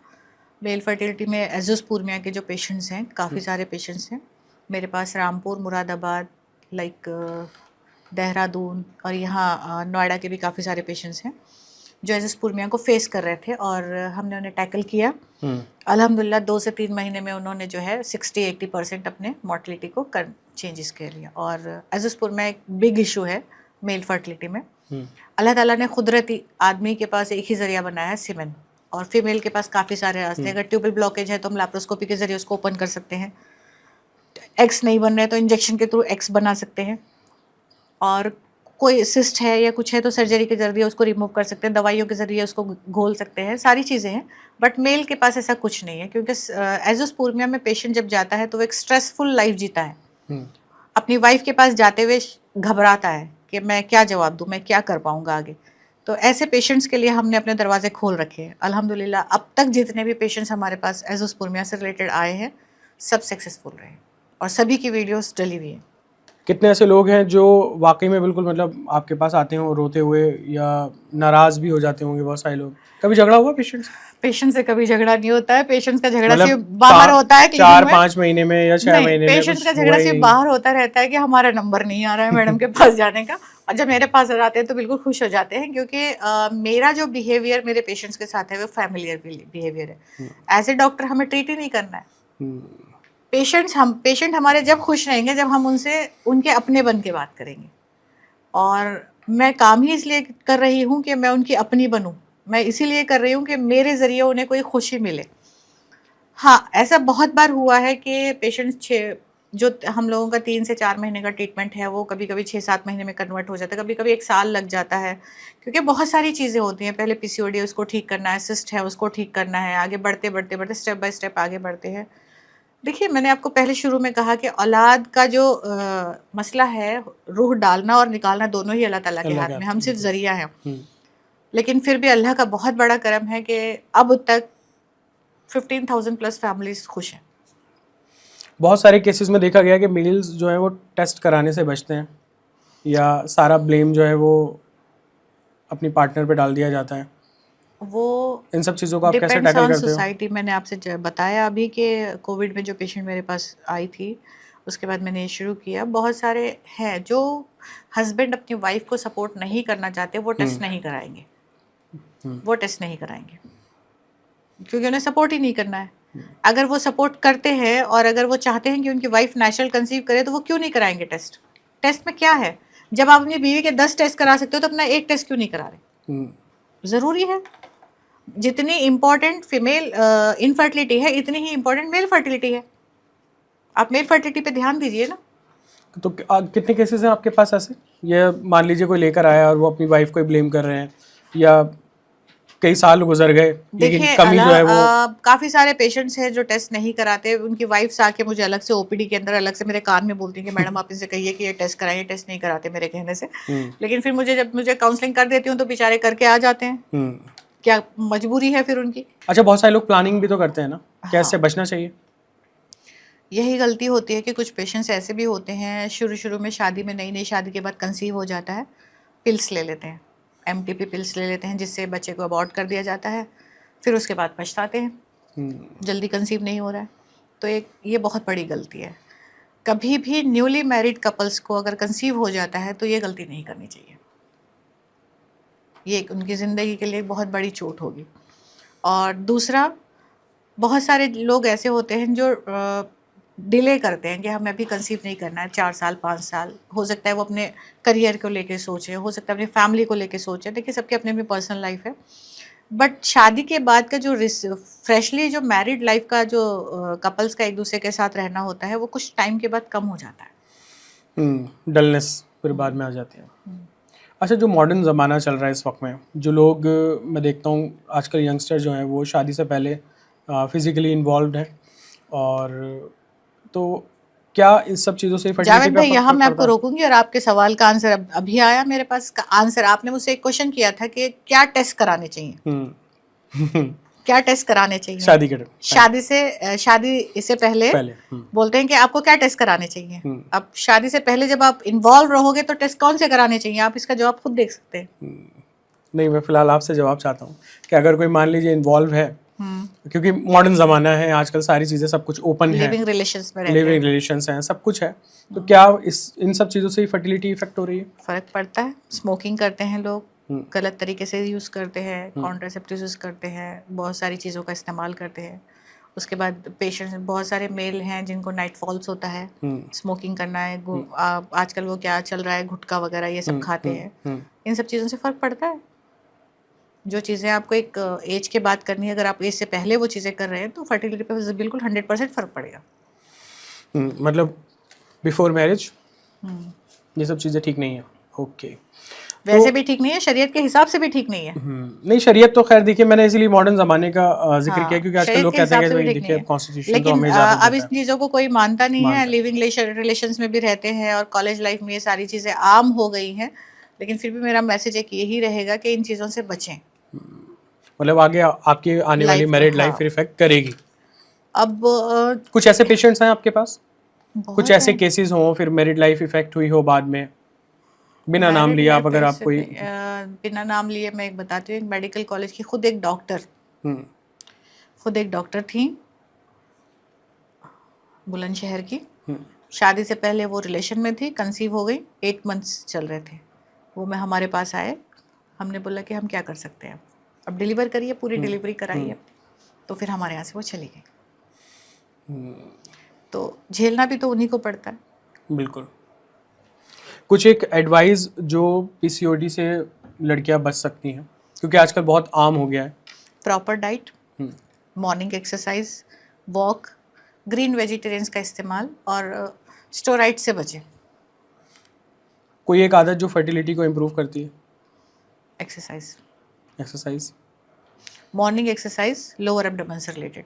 मेल फर्टिलिटी में एजोस्पर्मिया के जो पेशेंट्स हैं, काफ़ी सारे पेशेंट्स हैं मेरे पास, रामपुर, मुरादाबाद, लाइक देहरादून और यहाँ नोएडा के भी काफ़ी सारे पेशेंट्स हैं जो एजोस्पर्मिया को फेस कर रहे थे, और हमने उन्हें टैकल किया। अल्हम्दुलिल्लाह 2 से 3 महीने में उन्होंने जो है 60-80% अपने मोर्टलिटी को कर चेंजेस कर लिया। और एजोस्पर्मिया एक बिग इशू है मेल फर्टिलिटी में। अल्लाह ताला ने कुदरती आदमी के पास एक ही जरिया बनाया है, सीमेन, और फीमेल के पास काफ़ी सारे रास्ते हैं। अगर ट्यूबल ब्लॉकेज है तो हम लैप्रोस्कोपी के जरिए उसको ओपन कर सकते हैं, एग्स नहीं बन रहे तो इंजेक्शन के थ्रू एग्स बना सकते हैं, और कोई सिस्ट है या कुछ है तो सर्जरी के जरिए उसको रिमूव कर सकते हैं, दवाइयों के जरिए उसको घोल सकते हैं, सारी चीज़ें हैं। बट मेल के पास ऐसा कुछ नहीं है, क्योंकि एजोस्पर्मिया में पेशेंट जब जाता है तो वो एक स्ट्रेसफुल लाइफ जीता है। अपनी वाइफ के पास जाते हुए घबराता है कि मैं क्या जवाब दूँ, मैं क्या कर पाऊँगा आगे। तो ऐसे पेशेंट्स के लिए हमने अपने दरवाजे खोल रखे हैं। अल्हम्दुलिल्लाह अब तक जितने भी पेशेंट्स हमारे पास एजोस्पर्मिया से रिलेटेड आए हैं सब सक्सेसफुल रहे, और सभी की वीडियोस डली हुई हैं। कितने ऐसे लोग हैं जो वाकई में बिल्कुल मतलब आपके पास आते हैं रोते हुए, या नाराज भी हो जाते होंगे बहुत सारे लोग? कभी झगड़ा हुआ पेशेंट से? पेशेंट से कभी झगड़ा नहीं होता है, पेशेंट्स का झगड़ा मतलब सिर्फ बाहर होता है क्लिनिक में। 4-5 महीने में या 6 नहीं, महीने में पेशेंट्स का कुछ झगड़ा हुआ सिर्फ ही? बाहर होता रहता है कि हमारा नंबर नहीं आ रहा है मैडम के पास जाने का, और जब मेरे पास आ जाते हैं तो बिल्कुल खुश हो जाते हैं, क्योंकि मेरा जो बिहेवियर मेरे पेशेंट्स के साथ है वो फैमिलियर बिहेवियर है। एज ए डॉक्टर हमें ट्रीट ही नहीं करना है। पेशेंट हमारे जब खुश रहेंगे जब हम उनसे उनके अपने बन के बात करेंगे, और मैं काम ही इसलिए कर रही हूँ कि मैं उनकी अपनी बनूँ, मैं इसीलिए कर रही हूँ कि मेरे ज़रिए उन्हें कोई खुशी मिले। हाँ, ऐसा बहुत बार हुआ है कि पेशेंट्स जो हम लोगों का 3 से 4 महीने का ट्रीटमेंट है वो कभी-कभी 6-7 महीने में कन्वर्ट हो जाता है, कभी-कभी 1 साल लग जाता है, क्योंकि बहुत सारी चीज़ें होती हैं। पहले पीसीओडी उसको ठीक करना है, सिस्ट है उसको ठीक करना है, आगे बढ़ते स्टेप बाय स्टेप आगे बढ़ते हैं। देखिए, मैंने आपको पहले शुरू में कहा कि औलाद का जो मसला है, रूह डालना और निकालना दोनों ही अल्लाह ताला के हाथ में, हम सिर्फ ज़रिया हैं। लेकिन फिर भी अल्लाह का बहुत बड़ा करम है कि अब तक 15,000 प्लस फैमिलीज खुश हैं। बहुत सारे केसेस में देखा गया कि मेल्स जो है वो टेस्ट कराने से बचते हैं, या सारा ब्लेम जो है वो अपनी पार्टनर पे डाल दिया जाता है। वो इन सब चीज़ों को आप कैसे डिपेंड्स टैकल ऑन करते हो? सोसाइटी। मैंने आपसे बताया अभी कि कोविड में जो पेशेंट मेरे पास आई थी उसके बाद मैंने ये शुरू किया। बहुत सारे हैं जो हस्बैंड अपनी वाइफ को सपोर्ट नहीं करना चाहते, वो टेस्ट नहीं कराएंगे, वो टेस्ट नहीं कराएंगे क्योंकि उन्हें सपोर्ट ही नहीं करना है। अगर वो सपोर्ट करते हैं और अगर वो चाहते हैं कि उनकी वाइफ नेचुरल कंसीव करे तो वो क्यों नहीं कराएंगे टेस्ट? टेस्ट में क्या है? जब आप अपनी बीवी के 10 टेस्ट करा सकते हो तो अपना एक टेस्ट क्यों नहीं करा रहे? ज़रूरी है। जितनी इम्पोर्टेंट फीमेल इनफर्टिलिटी है इतनी ही इम्पोर्टेंट मेल फर्टिलिटी है। आप मेल फर्टिलिटी पे ध्यान दीजिए ना। तो कितने केसेस हैं आपके पास ऐसे? ये मान लीजिए कोई लेकर आया और वो अपनी वाइफ को ही ब्लेम कर रहे हैं, या कई साल गुजर गए लेकिन कमी जो है वो काफ़ी सारे पेशेंट्स हैं जो टेस्ट नहीं कराते। उनकी वाइफ्स आके मुझे अलग से ओपीडी के अंदर अलग से मेरे कान में बोलती हैं कि मैडम आप इनसे कहिए कि ये टेस्ट कराइए, टेस्ट नहीं कराते मेरे कहने से। लेकिन फिर जब मुझे काउंसलिंग कर देती हूँ तो बेचारे करके आ जाते हैं। क्या मजबूरी है फिर उनकी? अच्छा, बहुत सारे लोग प्लानिंग भी तो करते हैं ना, क्या इससे बचना चाहिए? यही गलती होती है कि कुछ पेशेंट्स ऐसे भी होते हैं, शुरू में शादी में, नई शादी के बाद कंसीव हो जाता है, पिल्स ले लेते हैं, एमटीपी पिल्स ले लेते हैं जिससे बच्चे को अबॉर्ट कर दिया जाता है। फिर उसके बाद पछताते हैं, जल्दी कंसीव नहीं हो रहा है। तो एक ये बहुत बड़ी गलती है। कभी भी न्यूली मैरिड कपल्स को अगर कंसीव हो जाता है तो ये गलती नहीं करनी चाहिए। ये उनकी ज़िंदगी के लिए बहुत बड़ी चोट होगी। और दूसरा, बहुत सारे लोग ऐसे होते हैं जो डिले करते हैं कि हमें अभी कंसीव नहीं करना है, 4 साल 5 साल। हो सकता है वो अपने करियर को लेके सोचें, हो सकता है अपनी फैमिली को लेके सोचें। देखिए, सबकी अपनी अपनी पर्सनल लाइफ है, बट शादी के बाद का जो फ्रेशली जो मैरिड लाइफ का जो कपल्स का एक दूसरे के साथ रहना होता है, वो कुछ टाइम के बाद कम हो जाता है। डलनेस फिर बाद में आ जाती है। अच्छा, जो मॉडर्न ज़माना चल रहा है इस वक्त में, जो लोग मैं देखता हूँ आजकल यंगस्टर जो हैं वो शादी से पहले फिज़िकली इन्वॉल्व हैं, और तो क्या इस सब चीज़ों से फर्टिलिटी जावेद पे भाई, यहाँ मैं फर्क आपको पड़ता है? रोकूंगी और आपके सवाल का आंसर अभी आया मेरे पास का आंसर। आपने मुझसे एक क्वेश्चन किया था कि क्या टेस्ट कराने चाहिए, क्या टेस्ट कराने चाहिए शादी के टाइम शादी से पहले। पहले बोलते हैं कि आपको क्या टेस्ट कराने चाहिए। अब शादी से पहले जब आप इन्वॉल्व रहोगे तो टेस्ट कौन से कराने चाहिए, आप इसका जवाब खुद देख सकते हैं। नहीं, मैं फ़िलहाल आपसे जवाब चाहता हूँ कि अगर कोई मान लीजिए इन्वॉल्व है, क्योंकि मॉडर्न ज़माना है, आजकल सारी चीज़ें सब कुछ ओपन है, लिविंग रिलेशंस में रहते लिविंग हैं, रिलेशंस हैं, सब कुछ है, तो क्या इन सब चीज़ों से ही फर्टिलिटी इफेक्ट हो रही है? फर्क पड़ता है। स्मोकिंग करते हैं लोग, गलत तरीके से यूज़ करते हैं, कॉन्ट्रासेप्टिव्स यूज़ करते हैं, बहुत सारी चीज़ों का इस्तेमाल करते हैं। उसके बाद पेशेंट्स, बहुत सारे मेल हैं जिनको नाइट फॉल्स होता है, स्मोकिंग करना है, आजकल वो क्या चल रहा है, गुटखा वगैरह ये सब खाते हैं। इन सब चीज़ों से फ़र्क पड़ता है। जो चीज़ें आपको एक एज के बाद करनी है, अगर आप एज से पहले वो चीज़ें कर रहे हैं तो फर्टिलिटी पे बिल्कुल 100% फ़र्क पड़ेगा। मतलब बिफोर मैरिज ये सब चीज़ें ठीक नहीं है? ओके। वैसे भी ठीक नहीं है, शरीयत के हिसाब से भी ठीक नहीं है। नहीं, शरीयत तो खैर देखिए, मैंने इसीलिए मॉडर्न ज़माने का जिक्र किया, क्योंकि आजकल शरीयत लोग के कहते हैं हिसाब से कि भी भाई ठीक देखिए नहीं अब है। कॉन्स्टिट्यूशन तो लेकिन हमें इजाज़त अब देता इन है। चीज़ों को कोई मानता नहीं है। मानता है। लिविंग रिलेशंस में भी रहते हैं और कॉलेज लाइफ में ये सारी चीज़ें आम हो गई हैं। लेकिन फिर भी मेरा मैसेज एक यही रहेगा कि इन चीज़ों से बचें। मतलब आगे आपकी आने वाली लाइफ मैरिड हाँ। लाइफ इफेक्ट करेगी। अब कुछ ऐसे पेशेंट्स हैं आपके पास, कुछ बहुत ऐसे है केसेस हों फिर मैरिड लाइफ इफेक्ट हुई हो बाद में, बिना नाम मैरिड लिए आप, लाइफ अगर आप ऐसे कोई बिना नाम लिए मैं एक बताती हूँ। एक मेडिकल कॉलेज की खुद एक डॉक्टर थी, बुलंदशहर की। शादी से पहले वो रिलेशन में थी, कंसीव हो गई, 8 मंथ्स चल रहे थे। वो मैं हमारे पास आए, हमने बोला कि हम क्या कर सकते हैं, अब डिलीवर करिए, पूरी डिलीवरी कराइए। तो फिर हमारे यहाँ से वो चली गई। तो झेलना भी तो उन्हीं को पड़ता है। बिल्कुल। कुछ एक एडवाइस जो पीसीओडी से लड़कियां बच सकती हैं, क्योंकि आजकल बहुत आम हो गया है। Proper diet, morning exercise, walk, green vegetarians का इस्तेमाल और स्टेरॉइड से बचें। कोई एक आदत जो फर्टिलिटी को इम्प्रूव करती है? Exercise, morning exercise lower abdomen से रिलेटेड,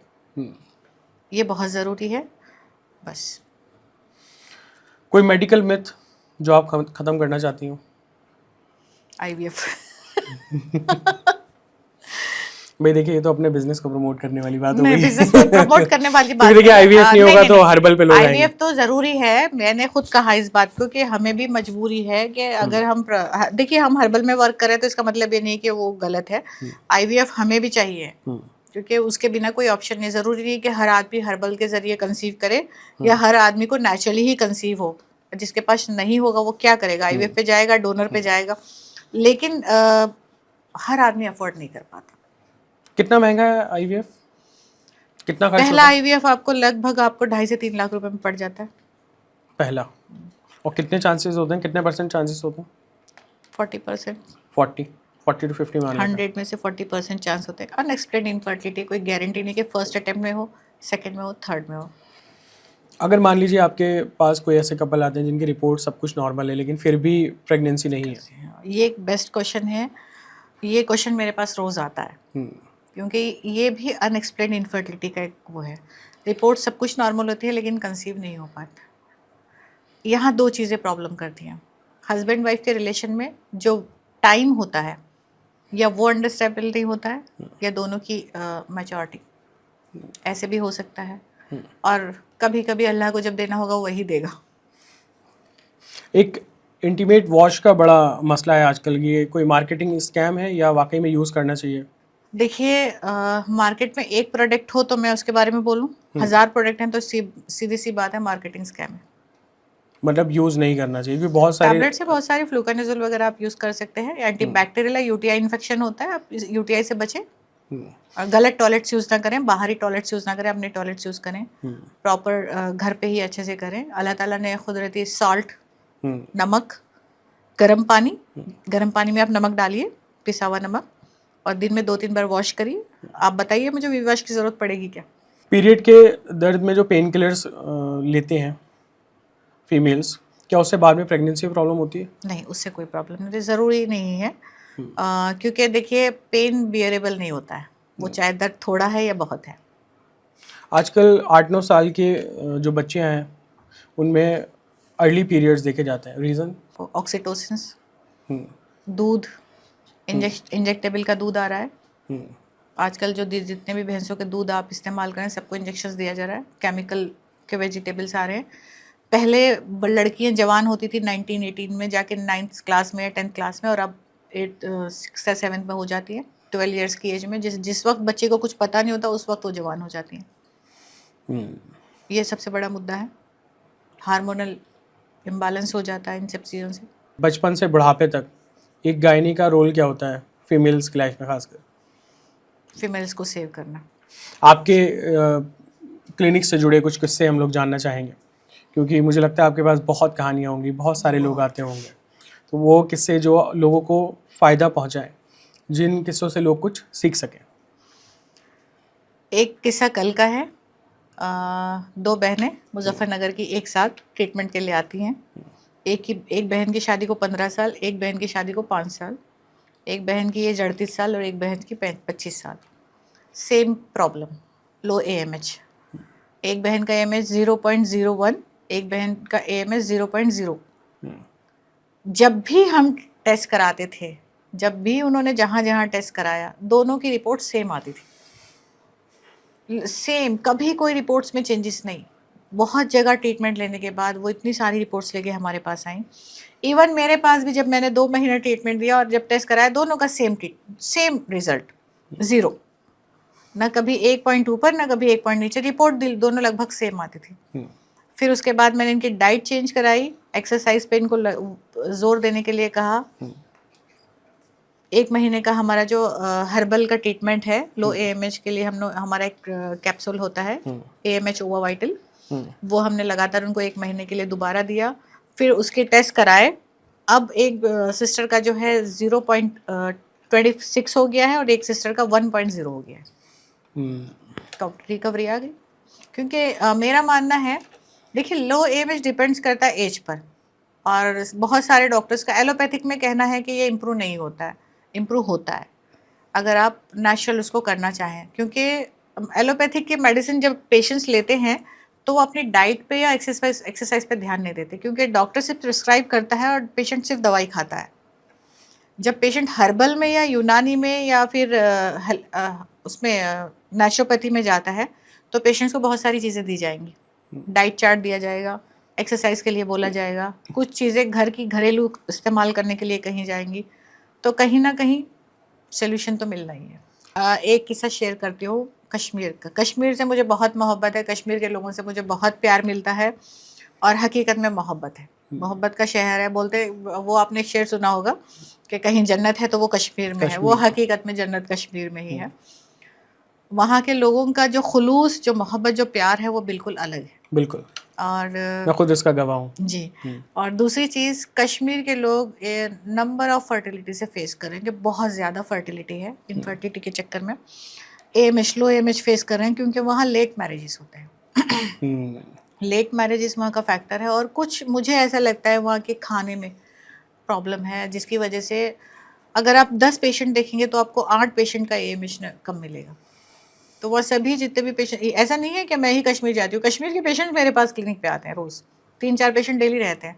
ये बहुत ज़रूरी है। बस। कोई मेडिकल मिथ जो आप ख़त्म करना चाहती हो? IVF भाई देखिए, ये तो अपने बिजनेस को प्रमोट करने वाली बात हो नहीं, गई। बिजनेस को प्रमोट करने वाली बात क्योंकि देखिए नहीं है। IVF नहीं होगा तो हर्बल पे लोग आएंगे। IVF तो ज़रूरी है, मैंने खुद कहा इस बात को कि हमें भी मजबूरी है कि अगर हम देखिए हम हर्बल में वर्क करें तो इसका मतलब ये नहीं कि वो गलत है। IVF हमें भी चाहिए, क्योंकि उसके बिना कोई ऑप्शन नहीं। ज़रूरी नहीं कि हर आदमी हर्बल के ज़रिए कंसीव करे या हर आदमी को नेचुरली ही कंसीव हो। जिसके पास नहीं होगा वो क्या करेगा, IVF पे जाएगा, डोनर पे जाएगा। लेकिन हर आदमी अफोर्ड नहीं कर पाता। कितना महंगा है IVF? कितना खर्च पहला होता है? IVF आपको लगभग 2.5 से 3 लाख रुपए में पड़ जाता है। पहला। और कितने चांसेस होते हैं, कितने % चांसेस होते हैं? 40%। 40 to 50 मान लेते हैं। 100 में से 40% चांस होते हैं। अनएक्सप्लेन्ड इनफर्टिलिटी, कोई गारंटी नहीं कि फर्स्ट अटेम्प्ट में हो, सेकंड में हो, थर्ड में हो। अगर मान लीजिए आपके पास कोई ऐसे कपल आते हैं जिनकी रिपोर्ट सब कुछ नॉर्मल है लेकिन फिर भी प्रेगनेंसी नहीं है, ये एक बेस्ट क्वेश्चन है। ये क्वेश्चन मेरे पास रोज़ आता है, क्योंकि ये भी अनएक्सप्लेन्ड इनफर्टिलिटी का एक वो है। रिपोर्ट सब कुछ नॉर्मल होती है लेकिन कंसीव नहीं हो पाता। यहाँ 2 चीज़ें प्रॉब्लम करती हैं। हस्बैंड वाइफ के रिलेशन में जो टाइम होता है, या वो अंडरस्टैंडेबिलिटी होता है, या दोनों की मैच्योरिटी, ऐसे भी हो सकता है। और कभी कभी अल्लाह को जब देना होगा वही देगा। एक इंटीमेट वॉश का बड़ा मसला है आजकल। ये कोई मार्केटिंग स्कैम है या वाकई में यूज़ करना चाहिए? देखिए, मार्केट में एक प्रोडक्ट हो तो मैं उसके बारे में बोलूं, 1000 प्रोडक्ट हैं तो सीधी सी बात है मार्केटिंग स्कैम है। मतलब यूज़ नहीं करना चाहिए क्योंकि बहुत सारे टैबलेट से बहुत सारी फ्लूकानिजोल वगैरह आप यूज़ कर सकते हैं। एंटीबैक्टीरियल यूटीआई इन्फेक्शन होता है, आप यूटीआई से बचें। और गलत टॉयलेट्स यूज़ ना करें, बाहरी टॉयलेट्स यूज़ ना करें, अपने टॉयलेट्स यूज़ करें। प्रॉपर घर पे ही अच्छे से करें। अल्लाह ताला ने कुदरती सॉल्ट, नमक, गर्म पानी में आप नमक डालिए, पिसा हुआ नमक, और दिन में 2-3 बार वॉश करिए। आप बताइए मुझे वी वॉश की ज़रूरत पड़ेगी क्या? पीरियड के दर्द में जो पेन किलर्स लेते हैं फीमेल्स, क्या उससे बाद में प्रेगनेंसी प्रॉब्लम होती है? नहीं, उससे कोई प्रॉब्लम नहीं, ज़रूरी नहीं है। क्योंकि देखिए पेन बियरेबल नहीं होता है, वो चाहे दर्द थोड़ा है या बहुत है। आजकल 8-9 साल के जो बच्चे हैं उनमें अर्ली पीरियड्स देखे जाते हैं, रीज़न? ऑक्सीटोसिन, दूध, इंजेक्टेबल का दूध आ रहा है आजकल। जो जितने भी भैंसों के दूध आप इस्तेमाल करें सबको इंजेक्शन दिया जा रहा है, केमिकल के वेजिटेबल्स आ रहे हैं। पहले लड़कियां जवान होती थी 1918 में जाके 9th क्लास में या 10th क्लास में, और अब 6th या 7th में हो जाती है 12 इयर्स की एज में। जिस वक्त बच्चे को कुछ पता नहीं होता उस वक्त वो जवान हो जाती हैं। ये सबसे बड़ा मुद्दा है, हार्मोनल इम्बैलेंस हो जाता है इन सब चीज़ों से। बचपन से बुढ़ापे तक एक गायनी का रोल क्या होता है फीमेल्स की लाइफ में खासकर? फीमेल्स को सेव करना। आपके क्लिनिक से जुड़े कुछ किस्से हम लोग जानना चाहेंगे क्योंकि मुझे लगता है आपके पास बहुत कहानियाँ होंगी, बहुत सारे लोग आते होंगे, तो वो किस्से जो लोगों को फ़ायदा पहुँचाए, जिन किस्सों से लोग कुछ सीख सकें। एक किस्सा कल का है। 2 बहनें मुजफ्फरनगर की एक साथ ट्रीटमेंट के लिए आती हैं। एक बहन की शादी को 15 साल, एक बहन की शादी को 5 साल, एक बहन की एज 38 साल और एक बहन की 25 साल। सेम प्रॉब्लम, लो AMH। एक बहन का AMH 0.01, एक बहन का AMH 0.0। जब भी हम टेस्ट कराते थे, जब भी उन्होंने जहाँ जहाँ टेस्ट कराया, दोनों की रिपोर्ट सेम आती थी, सेम, कभी कोई रिपोर्ट्स में चेंजेस नहीं। बहुत जगह ट्रीटमेंट लेने के बाद वो इतनी सारी रिपोर्ट्स लेके हमारे पास आई। इवन मेरे पास भी जब मैंने 2 महीने ट्रीटमेंट दिया और जब टेस्ट कराया, दोनों का सेम रिजल्ट, 0। ना कभी 1 पॉइंट ऊपर ना कभी 1 पॉइंट नीचे, रिपोर्ट दोनों लगभग सेम आती थी। फिर उसके बाद मैंने इनकी डाइट चेंज कराई, एक्सरसाइज पे इनको जोर देने के लिए कहा। 1 महीने का हमारा जो हर्बल का ट्रीटमेंट है लो AMH के लिए, हमारा एक कैप्सूल होता है AMH ओवा वाइटल, वो हमने लगातार उनको 1 महीने के लिए दोबारा दिया। फिर उसके टेस्ट कराए। अब एक सिस्टर का जो है 0.26 हो गया है और एक सिस्टर का 1.0 हो गया है। रिकवरी आ गई। क्योंकि मेरा मानना है, देखिए लो AMH डिपेंड्स करता है एज पर, और बहुत सारे डॉक्टर्स का एलोपैथिक में कहना है कि ये इम्प्रूव नहीं होता है। इम्प्रूव होता है अगर आप नेचुरल उसको करना चाहें, क्योंकि एलोपैथिक की मेडिसिन जब पेशेंट्स लेते हैं तो वो अपनी डाइट पे या एक्सरसाइज पे ध्यान नहीं देते, क्योंकि डॉक्टर सिर्फ प्रिस्क्राइब करता है और पेशेंट सिर्फ दवाई खाता है। जब पेशेंट हर्बल में या यूनानी में या फिर उसमें नेचुरोपैथी में जाता है तो पेशेंट्स को बहुत सारी चीज़ें दी जाएंगी, डाइट चार्ट दिया जाएगा, एक्सरसाइज के लिए बोला जाएगा, कुछ चीज़ें घर की घरेलू इस्तेमाल करने के लिए कहीं जाएंगी, तो कहीं ना कहीं सोल्यूशन तो मिलना ही है। एक किस्सा शेयर करती हूँ कश्मीर का। कश्मीर से मुझे बहुत मोहब्बत है, कश्मीर के लोगों से मुझे बहुत प्यार मिलता है, और हकीकत में मोहब्बत है, मोहब्बत का शहर है। बोलते वो आपने एक शेर सुना होगा कि कहीं जन्नत है तो वो कश्मीर में है, वो हकीकत में जन्नत कश्मीर में ही है। वहाँ के लोगों का जो खुलूस, जो मोहब्बत, जो प्यार है वो बिल्कुल अलग है। बिल्कुल, और मैं खुद इसका गवाह हूँ जी। और दूसरी चीज़, कश्मीर के लोग नंबर ऑफ फर्टिलिटी से फेस कर रहे हैं कि बहुत ज़्यादा फर्टिलिटी है, इनफर्टिलिटी के चक्कर में AMH लो AMH फेस कर रहे हैं, क्योंकि वहाँ लेट मैरिजेस होते हैं। लेट मैरिजेस वहाँ का फैक्टर है, और कुछ मुझे ऐसा लगता है वहाँ के खाने में प्रॉब्लम है, जिसकी वजह से अगर आप 10 पेशेंट देखेंगे तो आपको 8 पेशेंट का AMH कम मिलेगा। तो वह सभी जितने भी पेशेंट, ऐसा नहीं है कि मैं ही कश्मीर जाती हूँ, कश्मीर के पेशेंट मेरे पास क्लिनिक पे आते हैं, रोज़ 3-4 पेशेंट डेली रहते हैं,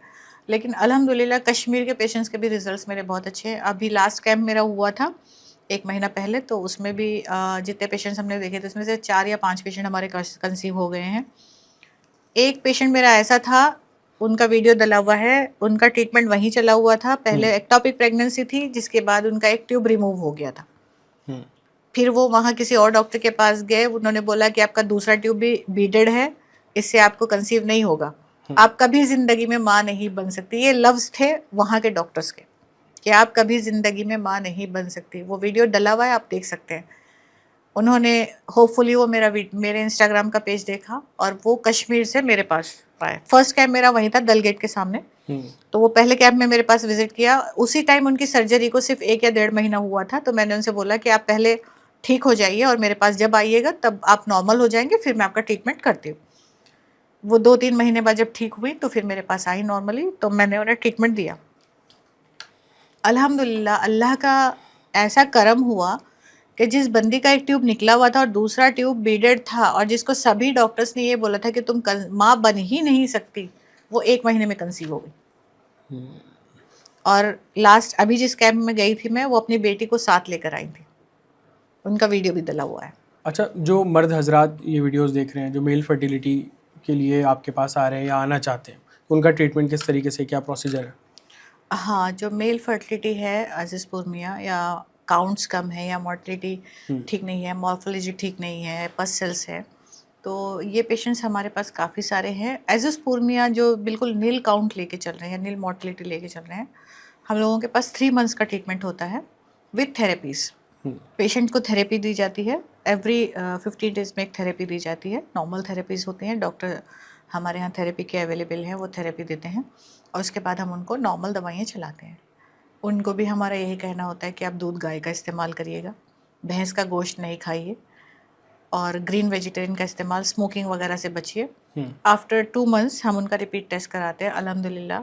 लेकिन अल्हम्दुलिल्लाह कश्मीर के पेशेंट्स के भी रिजल्ट्स मेरे बहुत अच्छे हैं। अभी लास्ट कैंप मेरा हुआ था 1 महीना पहले, तो उसमें भी जितने पेशेंट्स हमने देखे थे उसमें से 4 या 5 पेशेंट हमारे कंसीव हो गए हैं। एक पेशेंट मेरा ऐसा था, उनका वीडियो डला हुआ है, उनका ट्रीटमेंट वहीं चला हुआ था। पहले एक्टोपिक प्रेगनेंसी थी, जिसके बाद उनका एक ट्यूब रिमूव हो गया था। फिर वो वहाँ किसी और डॉक्टर के पास गए, उन्होंने बोला कि आपका दूसरा ट्यूब भी बीडेड है, इससे आपको कंसीव नहीं होगा, आप कभी ज़िंदगी में माँ नहीं बन सकती। ये लफ्ज़ थे वहाँ के डॉक्टर्स के कि आप कभी ज़िंदगी में माँ नहीं बन सकती। वो वीडियो डला हुआ है, आप देख सकते हैं। उन्होंने होपफुली वो मेरे इंस्टाग्राम का पेज देखा और वो कश्मीर से मेरे पास आए। फर्स्ट कैंप मेरा वहीं था, दल गेट के सामने। तो वो पहले कैंप में मेरे पास विजिट किया। उसी टाइम उनकी सर्जरी को सिर्फ 1 या 1.5 महीना हुआ था। तो मैंने उनसे बोला कि आप पहले ठीक हो जाइए और मेरे पास जब आइएगा तब आप नॉर्मल हो जाएंगे, फिर मैं आपका ट्रीटमेंट करती हूँ। वो 2-3 महीने बाद जब ठीक हुई तो फिर मेरे पास आई नॉर्मली, तो मैंने उन्हें ट्रीटमेंट दिया। अल्हम्दुलिल्लाह अल्लाह का ऐसा करम हुआ कि जिस बंदी का एक ट्यूब निकला हुआ था और दूसरा ट्यूब बीडेड था और जिसको सभी डॉक्टर्स ने ये बोला था कि तुम माँ बन ही नहीं सकती, वो 1 महीने में कंसीव हो गई। और लास्ट अभी जिस कैंप में गई थी मैं, वो अपनी बेटी को साथ लेकर आई थी। उनका वीडियो भी डला हुआ है। अच्छा, जो मर्द हजरात ये वीडियोस देख रहे हैं, जो मेल फर्टिलिटी के लिए आपके पास आ रहे हैं या आना चाहते हैं, उनका ट्रीटमेंट किस तरीके से, क्या प्रोसीजर है? हाँ, जो मेल फर्टिलिटी है अज़ीज़पुर मियाँ, या काउंट्स कम है या मोर्टलिटी ठीक नहीं है, मॉर्फोलॉजी ठीक नहीं है, पस सेल्स है, तो ये पेशेंट्स हमारे पास काफ़ी सारे हैं। अज़ीज़पुर मियाँ जो बिल्कुल नील काउंट लेके चल रहे हैं, नील मोर्टलिटी लेके चल रहे हैं, हम लोगों के पास 3 मंथ्स का ट्रीटमेंट होता है विथ थेरेपीज़। पेशेंट को थेरेपी दी जाती है, एवरी 15 डेज़ में एक थेरेपी दी जाती है। नॉर्मल थेरेपीज़ होती हैं, डॉक्टर हमारे यहाँ थेरेपी के अवेलेबल हैं, वो थेरेपी देते हैं और उसके बाद हम उनको नॉर्मल दवाइयाँ चलाते हैं। उनको भी हमारा यही कहना होता है कि आप दूध गाय का इस्तेमाल करिएगा, भैंस का गोश्त नहीं खाइए और ग्रीन वेजिटेरियन का इस्तेमाल, स्मोकिंग वगैरह से बचिए। आफ्टर 2 मंथ्स हम उनका रिपीट टेस्ट कराते हैं, अल्हम्दुलिल्लाह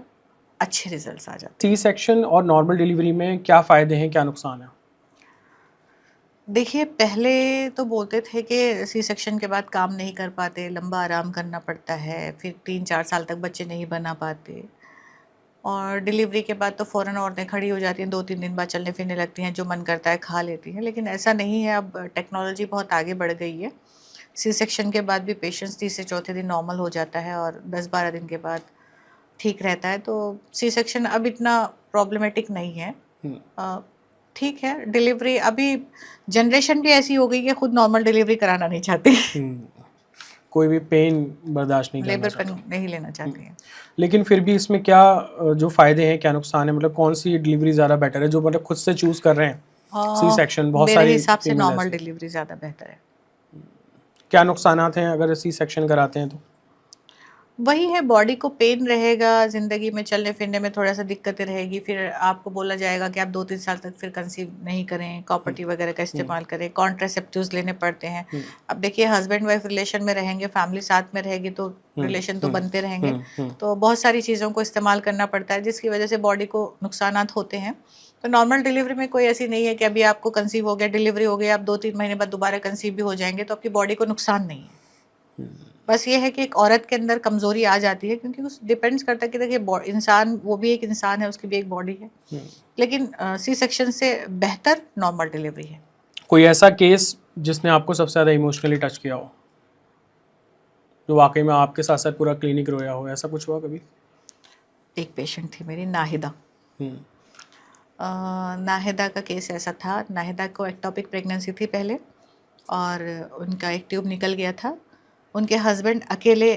अच्छे रिजल्ट्स आ जाते हैं। सी सेक्शन और नॉर्मल डिलीवरी में क्या फ़ायदे हैं, क्या नुकसान है? देखिए, पहले तो बोलते थे कि सी सेक्शन के बाद काम नहीं कर पाते, लंबा आराम करना पड़ता है, फिर 3-4 साल तक बच्चे नहीं बना पाते और डिलीवरी के बाद तो फ़ौरन औरतें खड़ी हो जाती हैं, 2-3 दिन बाद चलने फिरने लगती हैं, जो मन करता है खा लेती हैं। लेकिन ऐसा नहीं है, अब टेक्नोलॉजी बहुत आगे बढ़ गई है। सी सेक्शन के बाद भी पेशेंट्स 3 से चौथे दिन नॉर्मल हो जाता है और 10-12 दिन के बाद ठीक रहता है। तो सी सेक्शन अब इतना प्रॉब्लमेटिक नहीं है। ठीक है, डिलीवरी अभी जनरेशन भी ऐसी हो गई है, खुद नॉर्मल डिलीवरी कराना नहीं चाहती, कोई भी पेन बर्दाश्त नहीं करना लेबर चाहता। पेन नहीं लेना चाहती है। लेकिन फिर भी इसमें क्या जो फ़ायदे हैं, क्या नुकसान है? मतलब कौन सी डिलीवरी ज़्यादा बेटर है, जो मतलब खुद से चूज़ कर रहे हैं? सी सेक्शन, बहुत मेरे सारी हिसाब से फीमेल नॉर्मल ऐसी। डिलीवरी ज़्यादा बेहतर है। क्या नुकसानात हैं अगर सी सेक्शन कराते हैं तो? वही है, बॉडी को पेन रहेगा, ज़िंदगी में चलने फिरने में थोड़ा सा दिक्कतें रहेगी, फिर आपको बोला जाएगा कि आप 2-3 साल तक फिर कंसीव नहीं करें, कॉपर्टी वगैरह का इस्तेमाल करें, कॉन्ट्रासेप्टिव्स लेने पड़ते हैं। अब देखिए, हस्बैंड वाइफ रिलेशन में रहेंगे, फैमिली साथ में रहेगी, तो रिलेशन तो बनते रहेंगे, तो बहुत सारी चीज़ों को इस्तेमाल करना पड़ता है, जिसकी वजह से बॉडी को नुकसानात होते हैं। तो नॉर्मल डिलीवरी में कोई ऐसी नहीं है कि अभी आपको कंसीव हो गया, डिलीवरी हो गई, आप 2-3 महीने बाद दोबारा कंसीव भी हो जाएंगे, तो आपकी बॉडी को नुकसान नहीं है। बस ये है कि एक औरत के अंदर कमज़ोरी आ जाती है, क्योंकि उस डिपेंड्स करता है कि देखिए इंसान, वो भी एक इंसान है, उसकी भी एक बॉडी है। लेकिन सी सेक्शन से बेहतर नॉर्मल डिलीवरी है। कोई ऐसा केस जिसने आपको सबसे ज़्यादा इमोशनली टच किया हो, जो वाकई में आपके साथ साथ पूरा क्लिनिक रोया हो, ऐसा कुछ हुआ कभी? एक पेशेंट थी मेरी, नाहिदा। नाहिदा का केस ऐसा था, नाहिदा को एक्टोपिक प्रेगनेंसी थी पहले और उनका एक ट्यूब निकल गया था। उनके हस्बैंड अकेले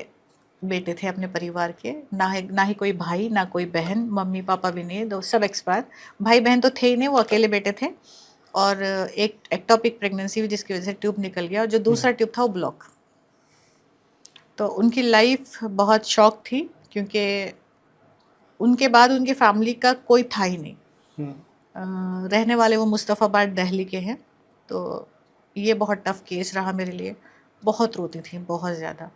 बेटे थे अपने परिवार के, ना ही कोई भाई, ना कोई बहन, मम्मी पापा भी नहीं, दो सब एक्सपायर। भाई बहन तो थे ही नहीं, वो अकेले बेटे थे और एक एक्टोपिक प्रेगनेंसी हुई जिसकी वजह से ट्यूब निकल गया और जो दूसरा ट्यूब था वो ब्लॉक। तो उनकी लाइफ बहुत शॉक थी, क्योंकि उनके बाद उनकी फैमिली का कोई था ही नहीं। रहने वाले वो मुस्तफ़ाबाद दिल्ली के हैं। तो ये बहुत टफ़ केस रहा मेरे लिए, बहुत रोती थी बहुत ज़्यादा।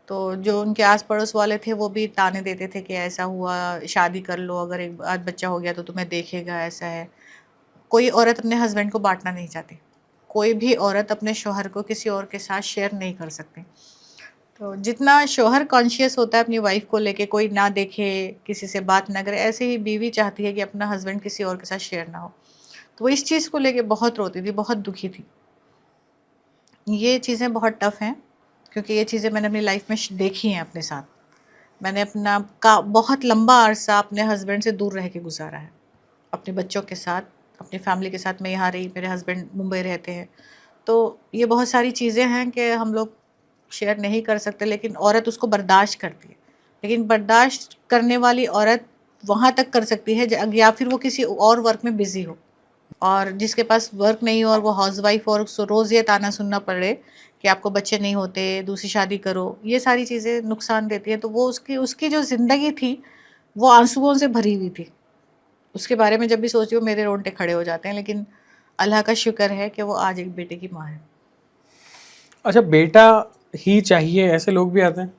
तो जो उनके आस पड़ोस वाले थे वो भी ताने देते थे कि ऐसा हुआ, शादी कर लो, अगर एक आध बच्चा हो गया तो तुम्हें देखेगा, ऐसा है। कोई औरत अपने हस्बैंड को बांटना नहीं चाहती, कोई भी औरत अपने शौहर को किसी और के साथ शेयर नहीं कर सकती। तो जितना शौहर कॉन्शियस होता है अपनी वाइफ को लेके, कोई ना देखे, किसी से बात ना करे, ऐसे ही बीवी चाहती है कि अपना हस्बैंड किसी और के साथ शेयर ना हो। तो वो इस चीज़ को लेके बहुत रोती थी, बहुत दुखी थी। ये चीज़ें बहुत टफ़ हैं, क्योंकि ये चीज़ें मैंने अपनी लाइफ में देखी हैं अपने साथ। मैंने अपना का बहुत लंबा अरसा अपने हस्बैंड से दूर रह के गुजारा है, अपने बच्चों के साथ, अपनी फैमिली के साथ मैं यहाँ रही, मेरे हस्बैंड मुंबई रहते हैं। तो ये बहुत सारी चीज़ें हैं कि हम लोग शेयर नहीं कर सकते, लेकिन औरत उसको बर्दाश्त करती है। लेकिन बर्दाश्त करने वाली औरत वहाँ तक कर सकती है या फिर वो किसी और वर्क में बिज़ी हो, और जिसके पास वर्क नहीं हो और वो हाउसवाइफ और उसको रोज़ ये ताना सुनना पड़े कि आपको बच्चे नहीं होते, दूसरी शादी करो, ये सारी चीज़ें नुकसान देती हैं। तो वो उसकी उसकी जो ज़िंदगी थी वो आंसुओं से भरी हुई थी। उसके बारे में जब भी सोचती हूँ मेरे रोंगटे खड़े हो जाते हैं, लेकिन अल्लाह का शुक्र है कि वो आज एक बेटे की माँ है। अच्छा, बेटा ही चाहिए ऐसे लोग भी आते हैं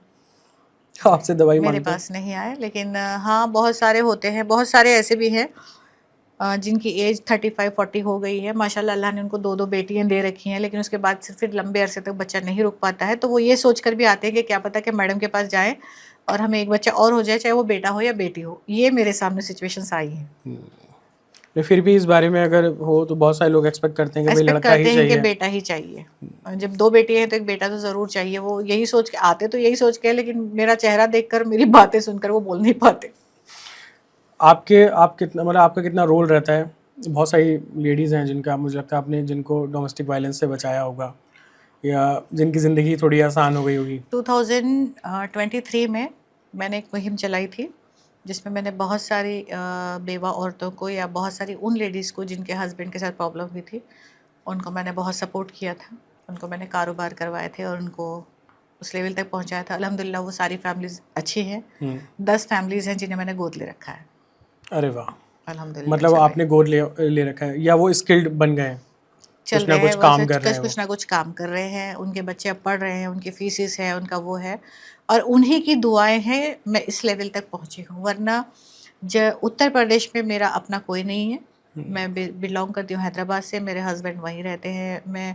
आपसे दवाई मेरे मांगते हैं? पास नहीं आए, लेकिन हाँ बहुत सारे होते हैं, बहुत सारे ऐसे भी हैं जिनकी एज 35-40 हो गई है, माशाल्लाह अल्लाह ने उनको 2-2 बेटियां दे रखी हैं, लेकिन उसके बाद फिर लंबे अरसे तक बच्चा नहीं रुक पाता है। तो वो ये सोच कर भी आते हैं कि क्या पता कि मैडम के पास जाएं और हमें एक बच्चा और हो जाए, चाहे वो बेटा हो या बेटी हो। ये मेरे सामने सिचुएशंस आई हैं। फिर भी इस बारे में अगर हो तो बहुत सारे लोग एक्सपेक्ट करते हैं कि भाई एक्सपेक्ट लड़का ही करते हैं कि चाहिए। बेटा ही चाहिए। जब 2 बेटियाँ हैं तो एक बेटा तो ज़रूर चाहिए। वो यही सोच के आते, तो यही सोच के, लेकिन मेरा चेहरा देखकर, मेरी बातें सुनकर वो बोल नहीं पाते। आप कितना, मतलब आपका कितना रोल रहता है? बहुत सारी लेडीज़ हैं जिनका मुझे लगता है आपने जिनको डोमेस्टिक वायलेंस से बचाया होगा या जिनकी ज़िंदगी थोड़ी आसान हो गई होगी। 2023 में मैंने एक मुहिम चलाई थी, जिसमें मैंने बहुत सारी बेवा औरतों को या बहुत सारी उन लेडीज़ को जिनके हस्बैंड के साथ प्रॉब्लम हुई थी, उनको मैंने बहुत सपोर्ट किया था। उनको मैंने कारोबार करवाए थे और उनको उस लेवल तक पहुंचाया था। अल्हम्दुलिल्लाह वो सारी फैमिलीज़ अच्छी हैं। 10 फैमिलीज़ हैं जिन्हें मैंने गोद ले रखा है। अरे वाह, अल्हम्दुलिल्लाह मतलब चल रही आपने गोद ले रखा है या वो स्किल्ड बन गए हैं, चल कुछ ना रहे हैं कुछ वो काम सच, कर रहे हैं वो? कुछ ना कुछ काम कर रहे हैं। उनके बच्चे अब पढ़ रहे हैं, उनकी फीसिस है, उनका वो है, और उन्हीं की दुआएं हैं मैं इस लेवल तक पहुंची हूँ। वरना उत्तर प्रदेश में मेरा अपना कोई नहीं है। मैं बिलोंग करती हूँ हैदराबाद से, मेरे हस्बैंड वहीं रहते हैं। मैं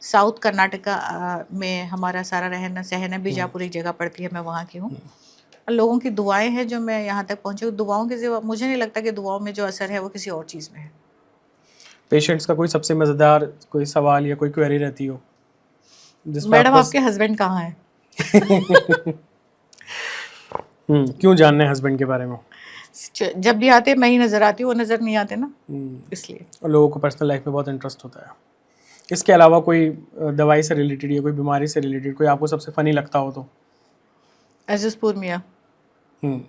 साउथ कर्नाटका में हमारा सारा रहना सहना, बीजापुर एक जगह पड़ती है, मैं वहाँ की हूँ। और लोगों की दुआएं हैं जो मैं यहाँ तक पहुँची हूँ। दुआओं के सिवा मुझे नहीं लगता कि दुआओं में जो असर है वो किसी और चीज़ में है। पेशेंट्स का कोई सबसे मज़ेदार कोई सवाल या कोई क्वेरी रहती हो जिस पे मैडम आपको आपके हस्बैंड कहाँ हैं? क्यों जानना है हस्बैंड के बारे में? जब भी आते मैं ही नज़र आती हूँ, वो नज़र नहीं आते ना, इसलिए। और लोगों को पर्सनल लाइफ में बहुत इंटरेस्ट होता है। इसके अलावा कोई दवाई से रिलेटेड या कोई बीमारी से रिलेटेड कोई आपको सबसे फनी लगता हो तो? एजसपुर मियाँ, हम्म,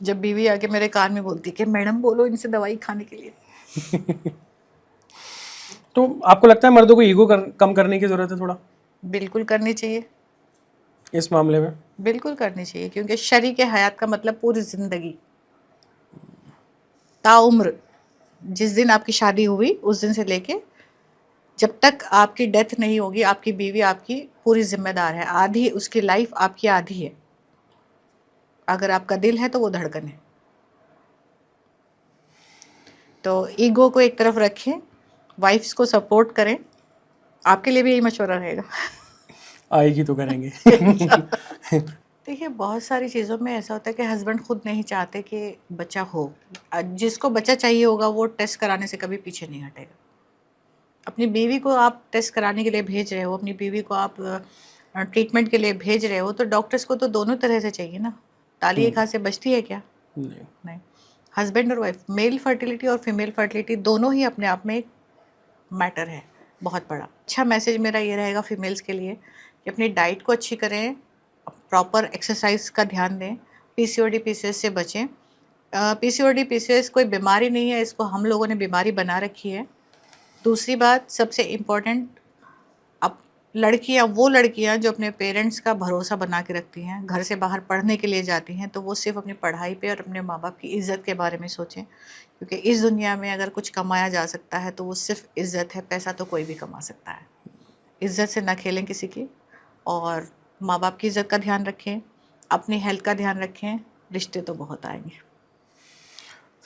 जब बीवी आके मेरे कान में बोलती कि मैडम बोलो इनसे दवाई खाने के लिए। तो आपको लगता है मर्दों को ईगो कम करने की ज़रूरत है थोड़ा बिल्कुल करनी चाहिए, इस मामले में? बिल्कुल करनी चाहिए, क्योंकि शरीक हयात का मतलब पूरी ज़िंदगी, ताउम्र। जिस दिन आपकी शादी हुई उस दिन से लेके जब तक आपकी डेथ नहीं होगी, आपकी बीवी आपकी पूरी जिम्मेदार है। आधी उसकी लाइफ आपकी आधी है। अगर आपका दिल है तो वो धड़कन है। तो ईगो को एक तरफ रखें, वाइफ्स को सपोर्ट करें। आपके लिए भी यही मशवरा रहेगा। आएगी तो करेंगे। देखिए बहुत सारी चीज़ों में ऐसा होता है कि हस्बैंड खुद नहीं चाहते कि बच्चा हो। जिसको बच्चा चाहिए होगा वो टेस्ट कराने से कभी पीछे नहीं हटेगा। अपनी बीवी को आप टेस्ट कराने के लिए भेज रहे हो, अपनी बीवी को आप ट्रीटमेंट के लिए भेज रहे हो, तो डॉक्टर्स को तो दोनों तरह से चाहिए ना। ताली एक हाथ से बचती है क्या? नहीं। हस्बैंड और वाइफ, मेल फर्टिलिटी और फीमेल फर्टिलिटी दोनों ही अपने आप में एक मैटर है बहुत बड़ा। अच्छा मैसेज मेरा ये रहेगा फीमेल्स के लिए कि अपनी डाइट को अच्छी करें, प्रॉपर एक्सरसाइज का ध्यान दें, पीसीओडी पीसीएस से बचें। पीसीओडी पीसीएस कोई बीमारी नहीं है, इसको हम लोगों ने बीमारी बना रखी है। दूसरी बात सबसे इम्पोर्टेंट, अब लड़कियां जो अपने पेरेंट्स का भरोसा बना के रखती हैं, घर से बाहर पढ़ने के लिए जाती हैं, तो वो सिर्फ अपनी पढ़ाई पे और अपने माँ बाप की इज़्ज़त के बारे में सोचें। क्योंकि इस दुनिया में अगर कुछ कमाया जा सकता है तो वो सिर्फ इज़्ज़त है। पैसा तो कोई भी कमा सकता है। इज़्ज़त से ना खेलें किसी की, और माँ बाप की इज़्ज़त का ध्यान रखें, अपनी हेल्थ का ध्यान रखें। रिश्ते तो बहुत आएंगे।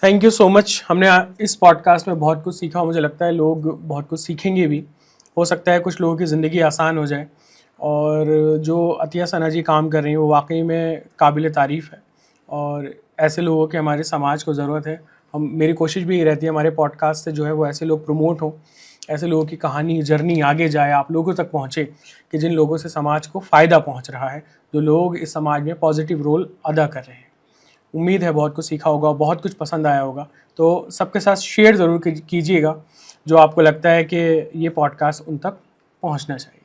Thank you so much. हमने इस पॉडकास्ट में बहुत कुछ सीखा, मुझे लगता है लोग बहुत कुछ सीखेंगे भी। हो सकता है कुछ लोगों की ज़िंदगी आसान हो जाए। और जो अतिया सना जी काम कर रही हैं वो वाकई में काबिल तारीफ़ है, और ऐसे लोगों की हमारे समाज को ज़रूरत है। मेरी कोशिश भी ये रहती है हमारे पॉडकास्ट से जो है वो ऐसे लोग प्रमोट हों, ऐसे लोगों की कहानी जर्नी आगे जाए, आप लोगों तक पहुँचे, कि जिन लोगों से समाज को फ़ायदा पहुँच रहा है, जो लोग इस समाज में पॉजिटिव रोल अदा कर रहे हैं। उम्मीद है बहुत कुछ सीखा होगा, बहुत कुछ पसंद आया होगा। तो सबके साथ शेयर ज़रूर कीजिएगा जो आपको लगता है कि ये पॉडकास्ट उन तक पहुंचना चाहिए।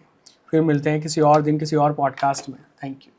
फिर मिलते हैं किसी और दिन किसी और पॉडकास्ट में। Thank you.